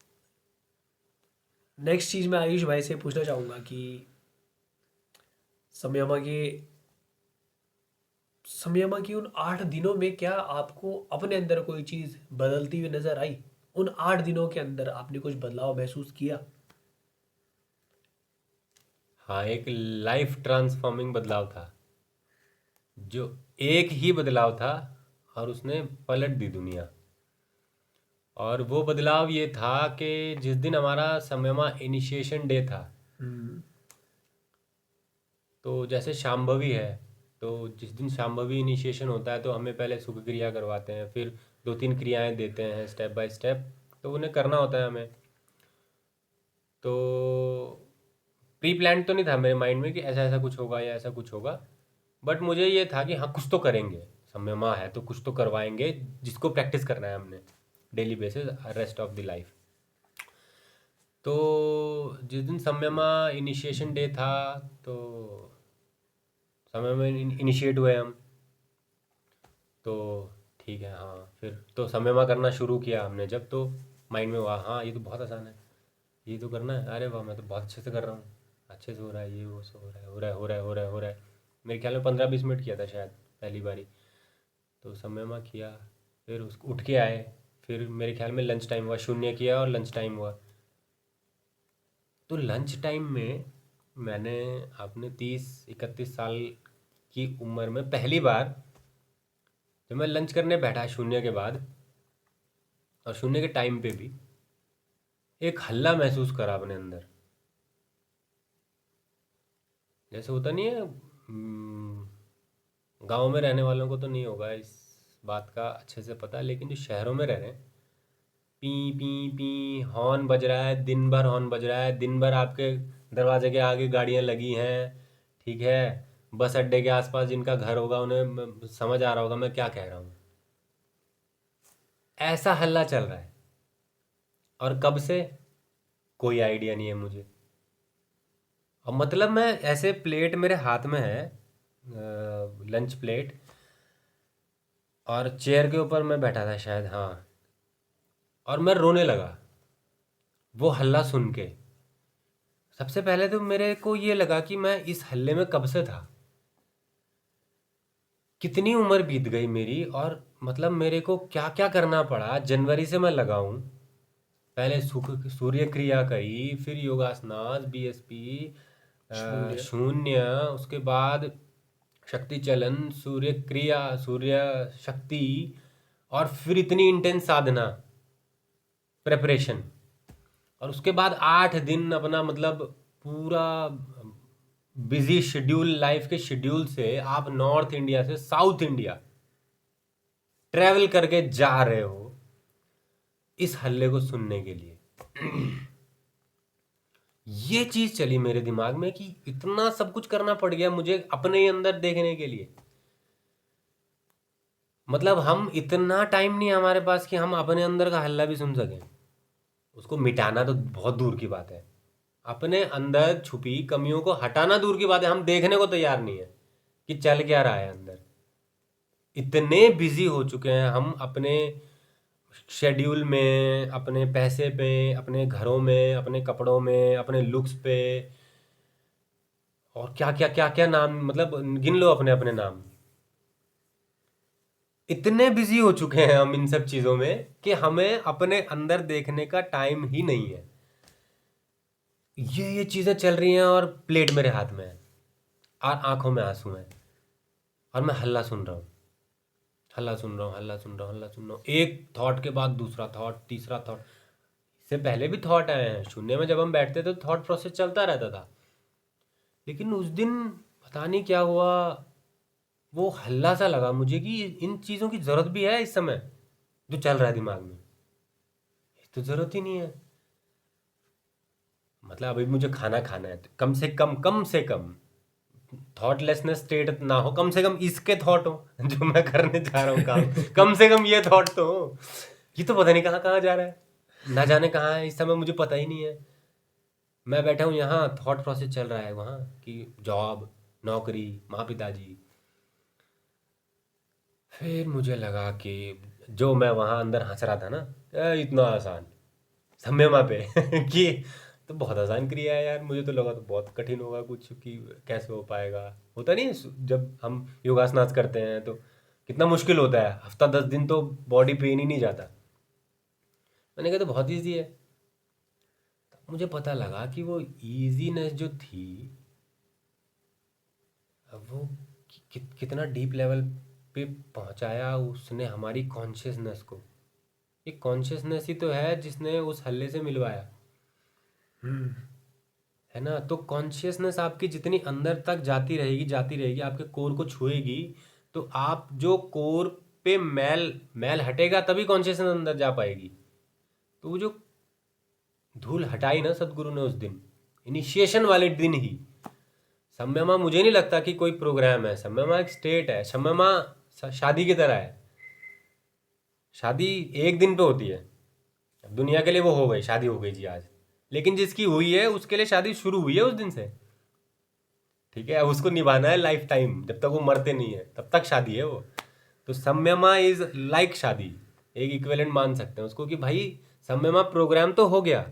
नेक्स्ट चीज़ मैं आयुष भाई से पूछना चाहूँगा कि समयमा के समयमा की उन 8 दिनों में क्या आपको अपने अंदर कोई चीज़ बदलती हुई नजर आई? उन 8 दिनों के अंदर आपने कुछ बदलाव महसूस किया? हाँ, एक लाइफ ट्रांसफॉर्मिंग बदलाव था, जो एक ही बदलाव था और उसने पलट दी दुनिया। और वो बदलाव ये था कि जिस दिन हमारा समयमा इनिशिएशन डे था, हम्म। तो जैसे शांभवी है, तो जिस दिन शांभवी इनिशिएशन होता है तो हमें पहले सुख क्रिया करवाते हैं, फिर 2-3 क्रियाएं देते हैं स्टेप बाय स्टेप, तो उन्हें करना होता है हमें। तो प्री प्लान तो नहीं था मेरे माइंड में कि ऐसा ऐसा कुछ होगा या ऐसा कुछ होगा, बट मुझे ये था कि हाँ कुछ तो करेंगे, समय माँ है तो कुछ तो करवाएंगे, जिसको प्रैक्टिस करना है हमने daily basis rest of the life. तो जिस दिन समय माँ इनिशिएशन डे था, तो समय में इनिशिएट हुए हम। तो ठीक है, हाँ, फिर तो समय माँ करना शुरू किया हमने जब, तो माइंड में हुआ हाँ ये तो बहुत आसान है, ये तो करना है, अरे वाह मैं तो बहुत अच्छे से कर रहा हूँ, अच्छे से हो रहा है, ये वो सब हो रहा है, हो रहा है, हो रहा है, हो रहा है, हो रहा है। मेरे ख्याल में 15-20 मिनट किया था शायद पहली बारी। तो समय में किया, फिर उसको उठ के आए, फिर मेरे ख्याल में लंच टाइम हुआ, शून्य किया और लंच टाइम हुआ। तो लंच टाइम में मैंने अपने 30-31 साल की उम्र में पहली बार, जब मैं लंच करने बैठा शून्य के बाद और शून्य के टाइम पे भी, एक हल्ला महसूस करा अपने अंदर। जैसे होता नहीं है, गांव में रहने वालों को तो नहीं होगा इस बात का अच्छे से पता, लेकिन जो शहरों में रह रहे हैं, पी पी पी हॉर्न बज रहा है, दिन भर हॉर्न बज रहा है, दिन भर आपके दरवाजे के आगे गाड़ियां लगी हैं, ठीक है? बस अड्डे के आसपास जिनका घर होगा उन्हें समझ आ रहा होगा मैं क्या कह रहा हूँ। ऐसा हल्ला चल रहा है, और कब से, कोई आइडिया नहीं है मुझे। अब मतलब मैं ऐसे, प्लेट मेरे हाथ में है, लंच प्लेट, और चेयर के ऊपर मैं बैठा था शायद, हाँ, और मैं रोने लगा वो हल्ला सुन के। सबसे पहले तो मेरे को ये लगा कि मैं इस हल्ले में कब से था, कितनी उम्र बीत गई मेरी, और मतलब मेरे को क्या क्या करना पड़ा। जनवरी से मैं लगा हूँ, पहले सूर्य क्रिया करी, फिर योगासनास, बीएसपी, शून्य। शून्य, उसके बाद शक्ति चलन, सूर्य क्रिया, सूर्य शक्ति, और फिर इतनी इंटेंस साधना, प्रेपरेशन, और उसके बाद 8 दिन अपना मतलब पूरा बिजी शेड्यूल, लाइफ के शेड्यूल से आप नॉर्थ इंडिया से साउथ इंडिया ट्रैवल करके जा रहे हो इस हल्ले को सुनने के लिए। ये चीज चली मेरे दिमाग में कि इतना सब कुछ करना पड़ गया मुझे अपने ही अंदर देखने के लिए। मतलब हम इतना टाइम नहीं है हमारे पास कि हम अपने अंदर का हल्ला भी सुन सकें। उसको मिटाना तो बहुत दूर की बात है, अपने अंदर छुपी कमियों को हटाना दूर की बात है, हम देखने को तैयार नहीं है कि चल क्या रहा है अंदर। इतने बिजी हो चुके हैं हम अपने शेड्यूल में, अपने पैसे पे, अपने घरों में, अपने कपड़ों में, अपने लुक्स पे, और क्या क्या क्या क्या नाम, मतलब गिन लो अपने अपने नाम। इतने बिजी हो चुके हैं हम इन सब चीजों में कि हमें अपने अंदर देखने का टाइम ही नहीं है। ये चीजें चल रही हैं और प्लेट मेरे हाथ में है और आंखों में आंसू हैं और मैं हल्ला सुन रहा हूँ, हल्ला सुन रहा हूँ, हल्ला सुन रहा हूँ, हल्ला सुन रहा हूँ। एक थॉट के बाद दूसरा थॉट, तीसरा थॉट। इससे पहले भी थॉट आए हैं शून्य में, जब हम बैठते थे तो थॉट प्रोसेस चलता रहता था। लेकिन उस दिन पता नहीं क्या हुआ, वो हल्ला सा लगा मुझे कि इन चीज़ों की ज़रूरत भी है इस समय जो चल रहा है दिमाग में। ये तो ज़रूरत ही नहीं है। मतलब अभी मुझे खाना खाना है तो कम से कम थॉटलेसनेस स्टेट ना हो, कम से कम इसके थॉट हो जो मैं करने जा रहा हूँ काम। कम से कम ये थॉट तो हो। ये तो पता नहीं कहाँ कहाँ जा रहा है, ना जाने कहाँ है इस समय, मुझे पता ही नहीं है। मैं बैठा हूँ यहाँ, थॉट प्रोसेस चल रहा है वहाँ कि जॉब, नौकरी, माँ पिताजी। फिर मुझे लगा कि जो मैं वहाँ अंदर हंस रहा था ना, इतना आसान समय पे कि तो बहुत आसान क्रिया है यार, मुझे तो लगा तो बहुत कठिन होगा कुछ, कि कैसे हो पाएगा। होता नहीं है, जब हम योगासनास करते हैं तो कितना मुश्किल होता है, हफ्ता 10 दिन तो बॉडी पेन ही नहीं जाता। मैंने कहा तो बहुत ईजी है। तब मुझे पता लगा कि वो ईजीनेस जो थी, अब वो कितना डीप लेवल पे पहुंचाया उसने हमारी कॉन्शियसनेस को। ये कॉन्शियसनेस ही तो है जिसने उस हल्ले से मिलवाया, है ना। तो कॉन्शियसनेस आपकी जितनी अंदर तक जाती रहेगी, आपके कोर को छुएगी, तो आप जो कोर पे मैल मैल हटेगा तभी कॉन्शियसनेस अंदर जा पाएगी। तो वो जो धूल हटाई ना सदगुरु ने उस दिन, इनिशिएशन वाले दिन ही। सम्यमा मुझे नहीं लगता कि कोई प्रोग्राम है, सम्यमा एक स्टेट है। सम्यमा शादी की तरह है। शादी एक दिन पे होती है, अब दुनिया के लिए वो हो गई, शादी हो गई जी आज। लेकिन जिसकी हुई है उसके लिए शादी शुरू हुई है उस दिन से, ठीक है। अब उसको निभाना है लाइफ टाइम, जब तक वो मरते नहीं है तब तक शादी है वो। तो सम्यमा इज लाइक शादी, एक इक्विवेलेंट मान सकते हैं उसको कि भाई सम्यमा प्रोग्राम तो हो गया,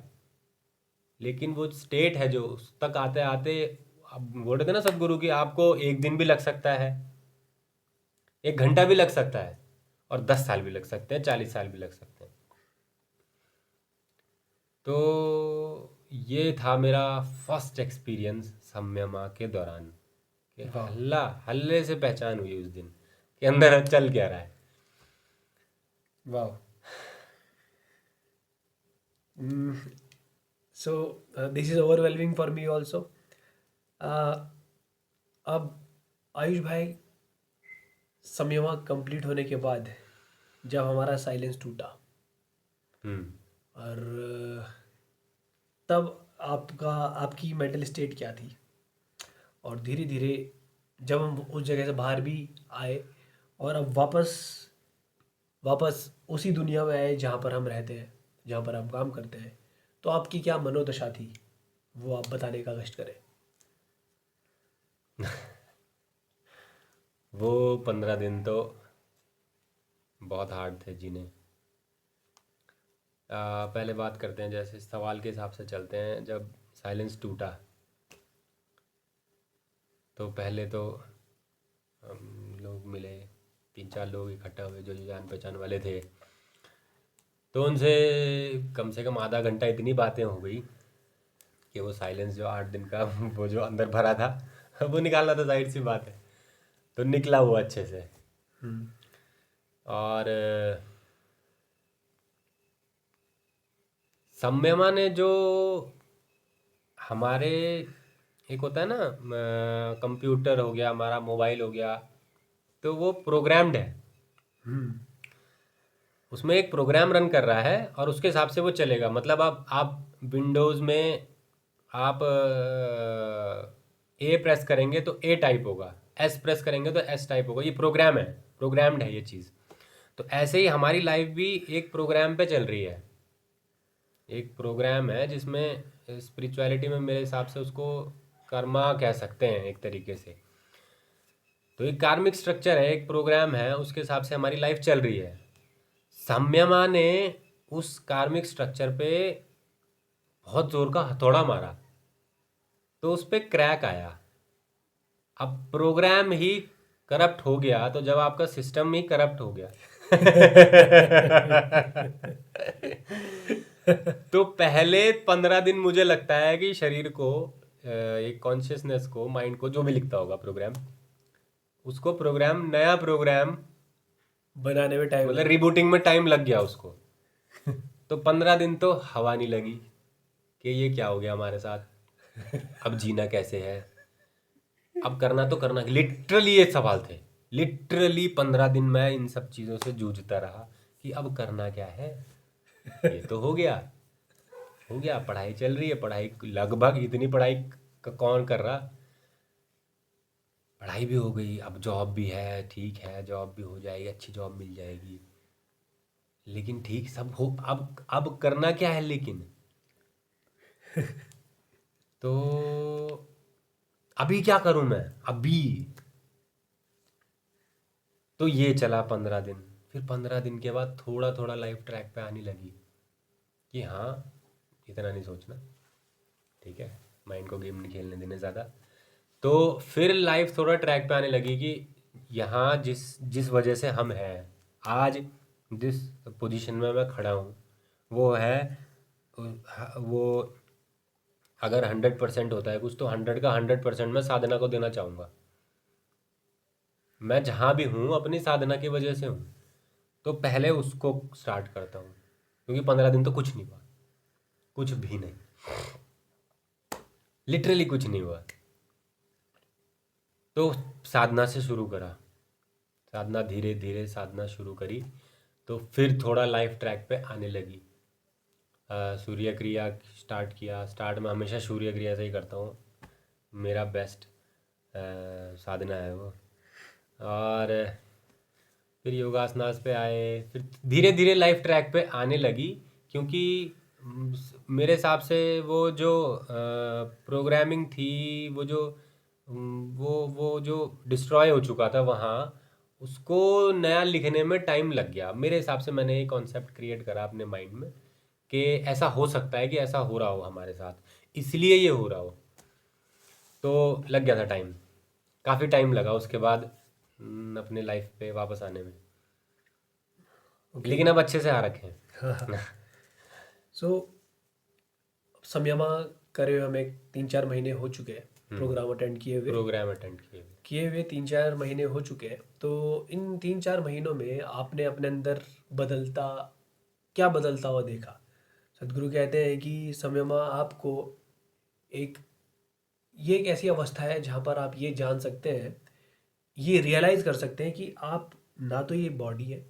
लेकिन वो स्टेट है जो उस तक आते आते, अब बोल रहे थे ना सदगुरु कि आपको एक दिन भी लग सकता है, 1 घंटा भी लग सकता है, और 10 साल भी लग सकते हैं, 40 साल भी लग सकते हैं। तो ये था मेरा फर्स्ट एक्सपीरियंस सम्यमा के दौरान, कि वाह। हल्ले से पहचान हुई उस दिन कि अंदर चल क्या रहा है। वाह। So this is overwhelming for me also. अब आयुष भाई, समयमा कंप्लीट होने के बाद जब हमारा साइलेंस टूटा, हम्म। और तब आपकी मेंटल स्टेट क्या थी? और धीरे धीरे जब हम उस जगह से बाहर भी आए और अब वापस वापस उसी दुनिया में आए जहाँ पर हम रहते हैं, जहाँ पर हम काम करते हैं, तो आपकी क्या मनोदशा थी, वो आप बताने का कष्ट करें। वो 15 दिन तो बहुत हार्ड थे जीने। पहले बात करते हैं, जैसे सवाल के हिसाब से चलते हैं। जब साइलेंस टूटा तो पहले तो हम लोग मिले, 3-4 लोग इकट्ठा हुए जो जान पहचान वाले थे। तो उनसे कम से कम आधा घंटा इतनी बातें हो गई कि वो साइलेंस जो 8 दिन का वो जो अंदर भरा था वो निकालना तो जाहिर सी बात है। तो निकला वो अच्छे से। हम्म। और संयमा ने जो हमारे, एक होता है ना कंप्यूटर हो गया, हमारा मोबाइल हो गया, तो वो प्रोग्राम्ड है, उसमें एक प्रोग्राम रन कर रहा है और उसके हिसाब से वो चलेगा। मतलब आप विंडोज़ में आप ए प्रेस करेंगे तो ए टाइप होगा, एस प्रेस करेंगे तो एस टाइप होगा। ये प्रोग्राम है, प्रोग्राम्ड है ये चीज़। तो ऐसे ही हमारी लाइफ भी एक प्रोग्राम पे चल रही है, एक प्रोग्राम है जिसमें स्पिरिचुअलिटी में मेरे हिसाब से उसको कर्मा कह सकते हैं एक तरीके से। तो एक कार्मिक स्ट्रक्चर है, एक प्रोग्राम है, उसके हिसाब से हमारी लाइफ चल रही है। संयमा ने उस कार्मिक स्ट्रक्चर पे बहुत जोर का हथौड़ा मारा, तो उस पे क्रैक आया। अब प्रोग्राम ही करप्ट हो गया, तो जब आपका सिस्टम ही करप्ट हो गया तो पहले 15 दिन मुझे लगता है कि शरीर को, एक कॉन्शियसनेस को, माइंड को, जो भी लिखता होगा प्रोग्राम, उसको प्रोग्राम, नया प्रोग्राम बनाने में टाइम मतलब लगा। रिबूटिंग में टाइम लग गया उसको। तो 15 दिन तो हवा नहीं लगी कि ये क्या हो गया हमारे साथ, अब जीना कैसे है, अब करना तो करना। लिटरली ये सवाल थे, लिटरली 15 दिन मैं इन सब चीज़ों से जूझता रहा कि अब करना क्या है। ये तो हो गया, हो गया, पढ़ाई चल रही है, पढ़ाई लगभग, इतनी पढ़ाई कौन कर रहा, पढ़ाई भी हो गई, अब जॉब भी है, ठीक है, जॉब भी हो जाएगी, अच्छी जॉब मिल जाएगी, लेकिन ठीक सब हो, अब करना क्या है लेकिन। तो अभी क्या करूं मैं अभी। तो ये चला 15 दिन। फिर 15 दिन के बाद थोड़ा थोड़ा लाइफ ट्रैक पे आने लगी कि हाँ, इतना नहीं सोचना, ठीक है, माइंड को गेम नहीं खेलने देने ज़्यादा। तो फिर लाइफ थोड़ा ट्रैक पे आने लगी कि यहाँ जिस जिस वजह से हम हैं आज, जिस पोजीशन में मैं खड़ा हूँ, वो है, वो अगर 100% होता है कुछ, तो 100 का 100% मैं साधना को देना चाहूँगा। मैं जहाँ भी हूँ अपनी साधना की वजह से हूँ, तो पहले उसको स्टार्ट करता हूँ, क्योंकि 15 दिन तो कुछ नहीं हुआ, कुछ भी नहीं, लिटरली कुछ नहीं हुआ। तो साधना से शुरू करा, साधना धीरे धीरे साधना शुरू करी, तो फिर थोड़ा लाइफ ट्रैक पे आने लगी। सूर्य क्रिया स्टार्ट किया, स्टार्ट में हमेशा सूर्य क्रिया से ही करता हूँ, मेरा बेस्ट साधना है वो। और फिर योगासनास पे आए, फिर धीरे धीरे लाइफ ट्रैक पे आने लगी, क्योंकि मेरे हिसाब से वो जो प्रोग्रामिंग थी, वो जो वो जो डिस्ट्रॉय हो चुका था वहाँ, उसको नया लिखने में टाइम लग गया। मेरे हिसाब से मैंने एक कॉन्सेप्ट क्रिएट करा अपने माइंड में कि ऐसा हो सकता है कि ऐसा हो रहा हो हमारे साथ, इसलिए ये हो रहा हो। तो लग गया था टाइम, काफ़ी टाइम लगा उसके बाद अपने लाइफ पे वापस आने में, ओके। लेकिन अब अच्छे से आ रखे हैं। सो संयमा करे हुए हमें 3-4 महीने हो चुके हैं, प्रोग्राम अटेंड किए हुए। प्रोग्राम अटेंड किए हुए। 3-4 महीने हो चुके हैं, तो इन 3-4 महीनों में आपने अपने अंदर बदलता क्या बदलता हुआ देखा? सदगुरु कहते हैं कि संयमा आपको एक ये एक ऐसी अवस्था है जहाँ पर आप ये जान सकते हैं, ये रियलाइज कर सकते हैं कि आप ना तो ये बॉडी है,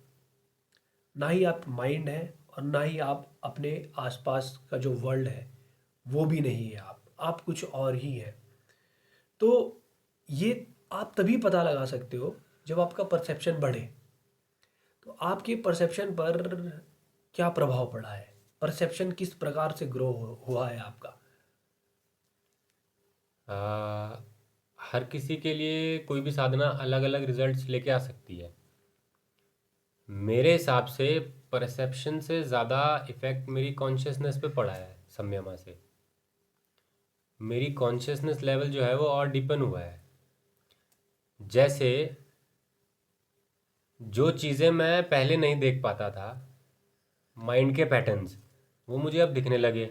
ना ही आप माइंड है, और ना ही आप अपने आसपास का जो वर्ल्ड है वो भी नहीं है। आप कुछ और ही है। तो ये आप तभी पता लगा सकते हो जब आपका परसेप्शन बढ़े। तो आपके परसेप्शन पर क्या प्रभाव पड़ा है? परसेप्शन किस प्रकार से ग्रो हुआ है आपका? आ, हर किसी के लिए कोई भी साधना अलग अलग रिजल्ट्स लेके आ सकती है। मेरे हिसाब से परसेप्शन से ज़्यादा इफ़ेक्ट मेरी कॉन्शियसनेस पे पड़ा है संयमा से। मेरी कॉन्शियसनेस लेवल जो है वो और डीपन हुआ है। जैसे जो चीज़ें मैं पहले नहीं देख पाता था, माइंड के पैटर्न्स, वो मुझे अब दिखने लगे।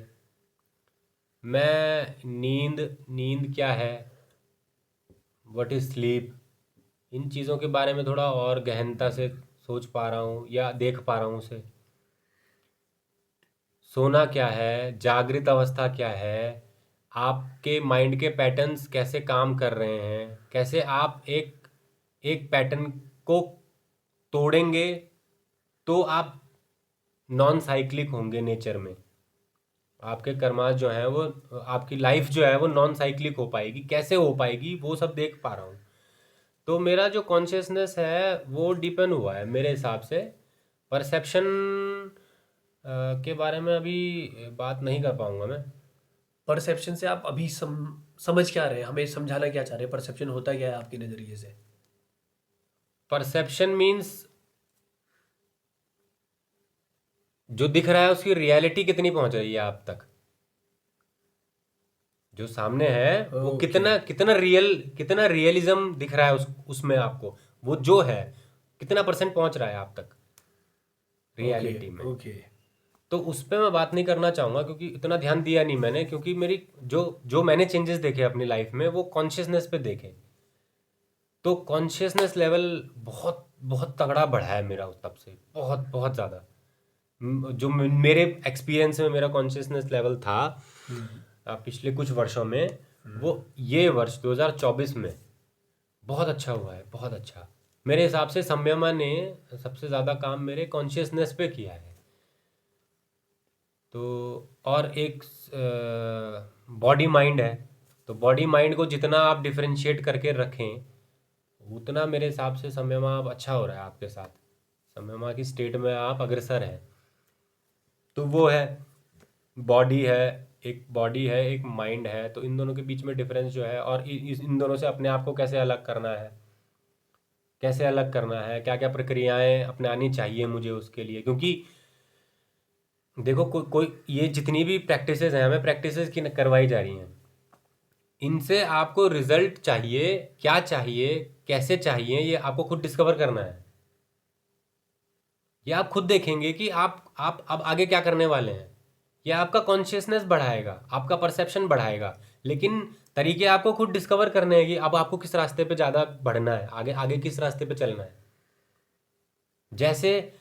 मैं नींद नींद क्या है, व्हाट इज़ स्लीप, इन चीज़ों के बारे में थोड़ा और गहनता से सोच पा रहा हूँ या देख पा रहा हूँ उसे। सोना क्या है, जागृत अवस्था क्या है, आपके माइंड के पैटर्न्स कैसे काम कर रहे हैं, कैसे आप एक एक पैटर्न को तोड़ेंगे तो आप नॉन साइक्लिक होंगे नेचर में। आपके कर्मास जो है वो, आपकी लाइफ जो है वो नॉन साइक्लिक हो पाएगी। कैसे हो पाएगी वो सब देख पा रहा हूँ। तो मेरा जो कॉन्शियसनेस है वो डिपेंड हुआ है मेरे हिसाब से। परसेप्शन के बारे में अभी बात नहीं कर पाऊंगा मैं। परसेप्शन से आप अभी समझ क्या रहे हैं, हमें समझाना क्या चाह रहे हैं, परसेप्शन होता क्या है आपके नज़रिए से? परसेप्शन मीन्स जो दिख रहा है उसकी रियलिटी कितनी पहुंच रही है आप तक। जो सामने है वो ओके। कितना कितना रियल, कितना रियलिज्म दिख रहा है उसमें आपको, वो जो है कितना परसेंट पहुंच रहा है आप तक ओके। रियलिटी में। ओके। तो उस पर मैं बात नहीं करना चाहूँगा क्योंकि इतना ध्यान दिया नहीं मैंने, क्योंकि मेरी जो जो मैंने चेंजेस देखे अपनी लाइफ में वो कॉन्शियसनेस पे देखे। तो कॉन्शियसनेस लेवल बहुत बहुत तगड़ा बढ़ा है मेरा तब से, बहुत बहुत ज़्यादा। जो मेरे एक्सपीरियंस में मेरा कॉन्शियसनेस लेवल था पिछले कुछ वर्षों में, वो ये वर्ष 2024 में बहुत अच्छा हुआ है, बहुत अच्छा। मेरे हिसाब से संयमा ने सबसे ज़्यादा काम मेरे कॉन्शियसनेस पे किया है। तो और एक बॉडी माइंड है। तो बॉडी माइंड को जितना आप डिफरेंशिएट करके रखें उतना मेरे हिसाब से संयमा अब अच्छा हो रहा है आपके साथ। संयमा की स्टेट में आप अग्रसर हैं। तो वो है, बॉडी है, एक बॉडी है, एक माइंड है। तो इन दोनों के बीच में डिफरेंस जो है, और इन दोनों से अपने आप को कैसे अलग करना है, कैसे अलग करना है, क्या क्या प्रक्रियाएं अपनानी चाहिए मुझे उसके लिए। क्योंकि देखो कोई ये जितनी भी प्रैक्टिसेस हैं, हमें प्रैक्टिसेस की करवाई जा रही हैं, इनसे आपको रिजल्ट चाहिए, क्या चाहिए, कैसे चाहिए, ये आपको खुद डिस्कवर करना है। ये आप खुद देखेंगे कि आप अब आगे क्या करने वाले हैं। ये आपका कॉन्शियसनेस बढ़ाएगा, आपका परसेप्शन बढ़ाएगा, लेकिन तरीके आपको खुद डिस्कवर करने हैं कि अब आपको किस रास्ते पे ज़्यादा बढ़ना है, आगे आगे किस रास्ते पे चलना है। जैसे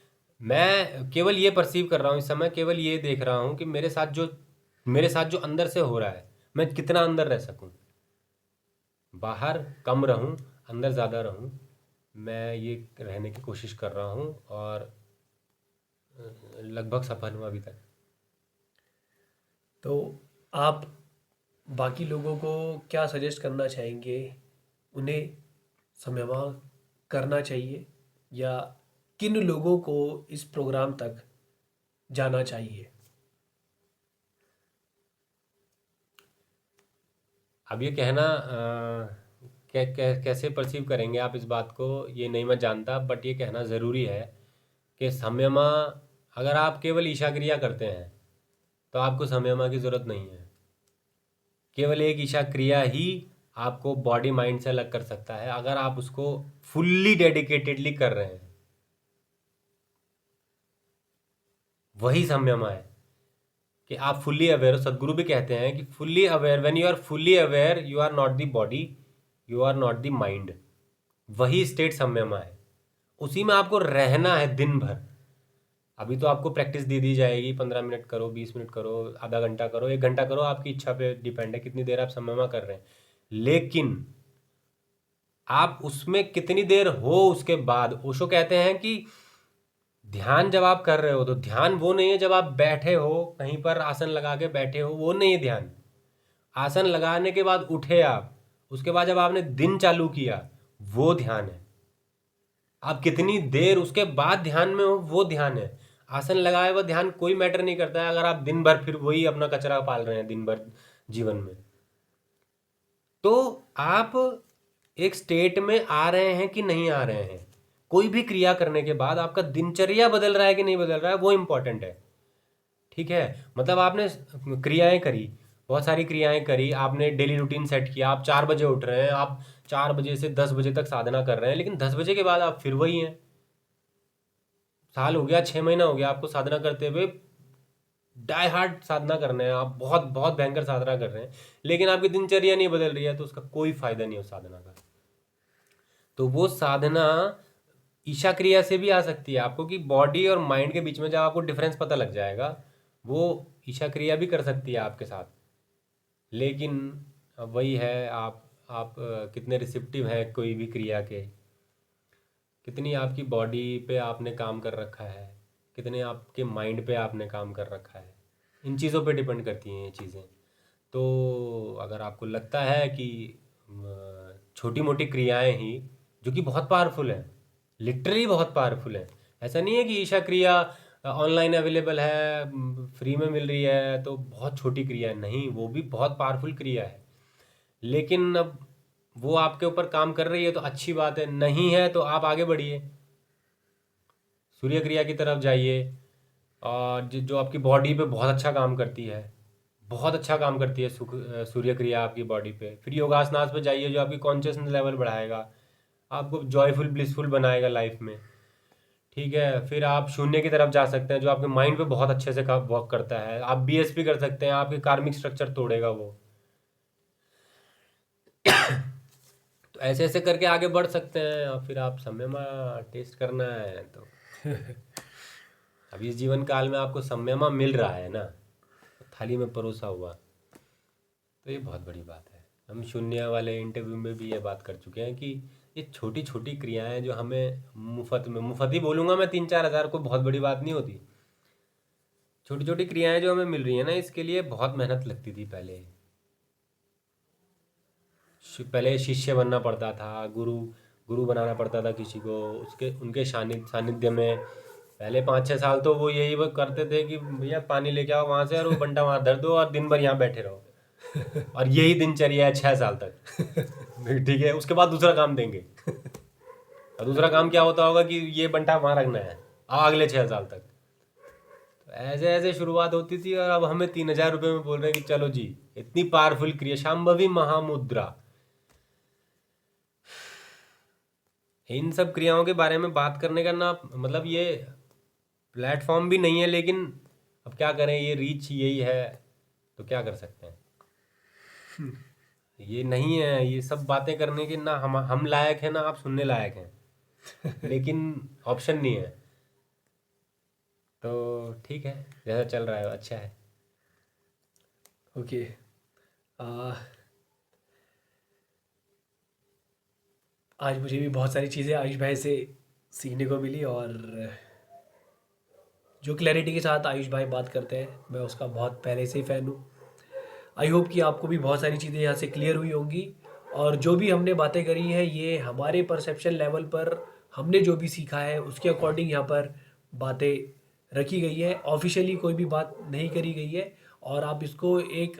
मैं केवल ये परसीव कर रहा हूँ इस समय, केवल ये देख रहा हूँ कि मेरे साथ जो अंदर से हो रहा है, मैं कितना अंदर रह सकूँ। बाहर कम रहूं, अंदर ज़्यादा रहूं, मैं ये रहने की कोशिश कर रहा हूं, और लगभग सफल हूं अभी तक। तो आप बाकी लोगों को क्या सजेस्ट करना चाहेंगे? उन्हें समयमा करना चाहिए या किन लोगों को इस प्रोग्राम तक जाना चाहिए? अब ये कहना कैसे परसीव करेंगे आप इस बात को, ये नहीं मैं जानता, बट ये कहना ज़रूरी है कि संयमा, अगर आप केवल ईशा क्रिया करते हैं तो आपको संयमा की ज़रूरत नहीं है। केवल एक ईशा क्रिया ही आपको बॉडी माइंड से अलग कर सकता है, अगर आप उसको फुल्ली डेडिकेटेडली कर रहे हैं, वही संयमा है। कि आप फुल्ली अवेयर हो। सदगुरु भी कहते हैं कि fully aware, when you are fully aware you are not the body, you are not the mind. वही स्टेट संयमा है, उसी में आपको रहना है दिन भर। अभी तो आपको प्रैक्टिस दे दी जाएगी, 15 मिनट करो, 20 मिनट करो, आधा घंटा करो, 1 घंटा करो, आपकी इच्छा पे डिपेंड है कितनी देर आप संयमा कर रहे हैं। लेकिन आप उसमें कितनी देर हो उसके बाद, ओशो कहते हैं कि ध्यान जब आप कर रहे हो तो ध्यान वो नहीं है जब आप बैठे हो कहीं पर आसन लगा के बैठे हो, वो नहीं है ध्यान। आसन लगाने के बाद उठे आप, उसके बाद जब आपने दिन चालू किया, वो ध्यान है। आप कितनी देर उसके बाद ध्यान में हो, वो ध्यान है। आसन लगाए हुआ ध्यान कोई मैटर नहीं करता है अगर आप दिन भर फिर वही अपना कचरा पाल रहे हैं दिन भर जीवन में। तो आप एक स्टेट में आ रहे हैं कि नहीं आ रहे हैं, कोई भी क्रिया करने के बाद आपका दिनचर्या बदल रहा है कि नहीं बदल रहा है, वो इंपॉर्टेंट है। ठीक है, मतलब आपने क्रियाएं करी, बहुत सारी क्रियाएं करी, आपने डेली रूटीन सेट किया, आप 4 बजे उठ रहे हैं, आप 4 बजे से 10 बजे तक साधना कर रहे हैं, लेकिन 10 बजे के बाद आप फिर वही हैं। साल हो गया, 6 महीना हो गया आपको साधना करते हुए, डाई हार्ड साधना करना है, आप बहुत बहुत भयंकर साधना कर रहे हैं, लेकिन आपकी दिनचर्या नहीं बदल रही है, तो उसका कोई फायदा नहीं है उस साधना का। तो वो साधना ईशा क्रिया से भी आ सकती है आपको, कि बॉडी और माइंड के बीच में जब आपको डिफरेंस पता लग जाएगा, वो ईशा क्रिया भी कर सकती है आपके साथ, लेकिन अब वही है, आप कितने रिसेप्टिव हैं कोई भी क्रिया के, कितनी आपकी बॉडी पे आपने काम कर रखा है, कितने आपके माइंड पे आपने काम कर रखा है, इन चीज़ों पे डिपेंड करती हैं ये चीज़ें। तो अगर आपको लगता है कि छोटी मोटी क्रियाएं ही जो कि बहुत पावरफुल हैं, लिटरली बहुत पावरफुल हैं, ऐसा नहीं है कि ईशा क्रिया ऑनलाइन अवेलेबल है, फ्री में मिल रही है तो बहुत छोटी क्रिया है, नहीं, वो भी बहुत पावरफुल क्रिया है। लेकिन अब वो आपके ऊपर काम कर रही है तो अच्छी बात है, नहीं है तो आप आगे बढ़िए, सूर्य क्रिया की तरफ जाइए, और जो आपकी बॉडी पे बहुत अच्छा काम करती है, बहुत अच्छा काम करती है सूर्य क्रिया आपकी बॉडी पे। फिर योगासनास पे जाइए जो आपकी कॉन्शियसनेस लेवल बढ़ाएगा, आपको जॉयफुल ब्लिसफुल बनाएगा लाइफ में। ठीक है, फिर आप शून्य की तरफ जा सकते हैं जो आपके माइंड पे बहुत अच्छे से वर्क करता है। आप बीएसपी कर सकते हैं, आपके कार्मिक स्ट्रक्चर तोड़ेगा वो। तो ऐसे ऐसे करके आगे बढ़ सकते हैं। और फिर आप संयमा टेस्ट करना है तो अब इस जीवन काल में आपको संयमा मिल रहा है ना, थाली में परोसा हुआ, तो ये बहुत बड़ी बात है। हम शून्य वाले इंटरव्यू में भी ये बात कर चुके हैं कि ये छोटी छोटी क्रियाएं जो हमें मुफ्त में, मुफ्त ही बोलूँगा मैं, 3-4 हज़ार कोई बहुत बड़ी बात नहीं होती। छोटी छोटी क्रियाएं जो हमें मिल रही है ना, इसके लिए बहुत मेहनत लगती थी पहले। पहले शिष्य बनना पड़ता था, गुरु गुरु बनाना पड़ता था किसी को, उसके उनके सानिध्य में पहले 5-6 साल तो वो यही वो करते थे कि भैया पानी लेके आओ वहाँ से और वो बंटा वहाँ धर दो और दिन भर यहाँ बैठे रहो, और यही दिनचर्या है 6 साल तक। ठीक है, उसके बाद दूसरा काम देंगे, और दूसरा काम क्या होता होगा कि ये बंटा वहाँ रखना है अगले 6 साल तक। तो ऐसे ऐसे शुरुआत होती थी, और अब हमें 3,000 रुपये में बोल रहे हैं कि चलो जी, इतनी पावरफुल क्रिया शांभवी महामुद्रा। इन सब क्रियाओं के बारे में बात करने का ना, मतलब ये प्लेटफॉर्म भी नहीं है, लेकिन अब क्या करें, ये रीच यही है तो क्या कर सकते हैं। ये नहीं है, ये सब बातें करने के ना हम लायक हैं ना आप सुनने लायक हैं, लेकिन ऑप्शन नहीं है। तो ठीक है, जैसा चल रहा है अच्छा है। ओके। आज मुझे भी बहुत सारी चीज़ें आयुष भाई से सीखने को मिली, और जो क्लैरिटी के साथ आयुष भाई बात करते हैं मैं उसका बहुत पहले से ही फ़ैन हूँ। आई होप कि आपको भी बहुत सारी चीज़ें यहाँ से क्लियर हुई होंगी, और जो भी हमने बातें करी हैं ये हमारे परसेप्शन लेवल पर हमने जो भी सीखा है उसके अकॉर्डिंग यहाँ पर बातें रखी गई है। ऑफिशियली कोई भी बात नहीं करी गई है, और आप इसको एक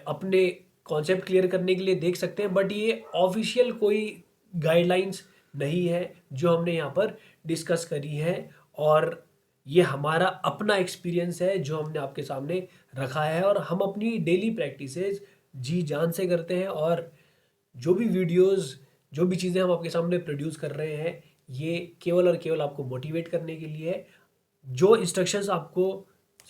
अपने कॉन्सेप्ट क्लियर करने के लिए देख सकते हैं, बट ये ऑफिशियल कोई गाइडलाइंस नहीं है जो हमने यहाँ पर डिस्कस करी है, और ये हमारा अपना एक्सपीरियंस है जो हमने आपके सामने रखा है, और हम अपनी डेली प्रैक्टिसेस जी जान से करते हैं, और जो भी वीडियोस, जो भी चीज़ें हम आपके सामने प्रोड्यूस कर रहे हैं ये केवल और केवल आपको मोटिवेट करने के लिए है। जो इंस्ट्रक्शंस आपको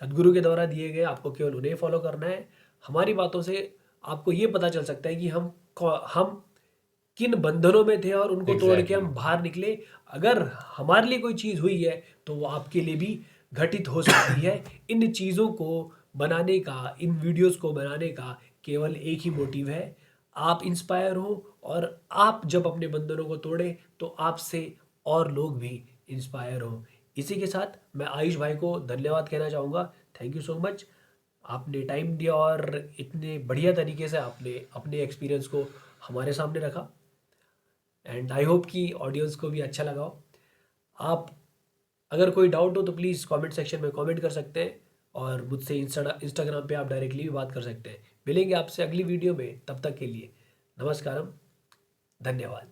सदगुरु के द्वारा दिए गए आपको केवल उन्हें फॉलो करना है। हमारी बातों से आपको ये पता चल सकता है कि हम किन बंधनों में थे और उनको तोड़ के हम बाहर निकले। अगर हमारे लिए कोई चीज़ हुई है तो वो आपके लिए भी घटित हो सकती है। इन चीज़ों को बनाने का, इन वीडियोस को बनाने का केवल एक ही मोटिव है, आप इंस्पायर हो, और आप जब अपने बंधनों को तोड़ें तो आपसे और लोग भी इंस्पायर हो। इसी के साथ मैं आयुष भाई को धन्यवाद कहना चाहूँगा। थैंक यू सो मच, आपने टाइम दिया और इतने बढ़िया तरीके से आपने अपने एक्सपीरियंस को हमारे सामने रखा, एंड आई होप कि ऑडियंस को भी अच्छा लगा हो। आप अगर कोई डाउट हो तो प्लीज़ कमेंट सेक्शन में कमेंट कर सकते हैं, और मुझसे इंस्टाग्राम पे आप डायरेक्टली भी बात कर सकते हैं। मिलेंगे आपसे अगली वीडियो में, तब तक के लिए नमस्कारम, धन्यवाद।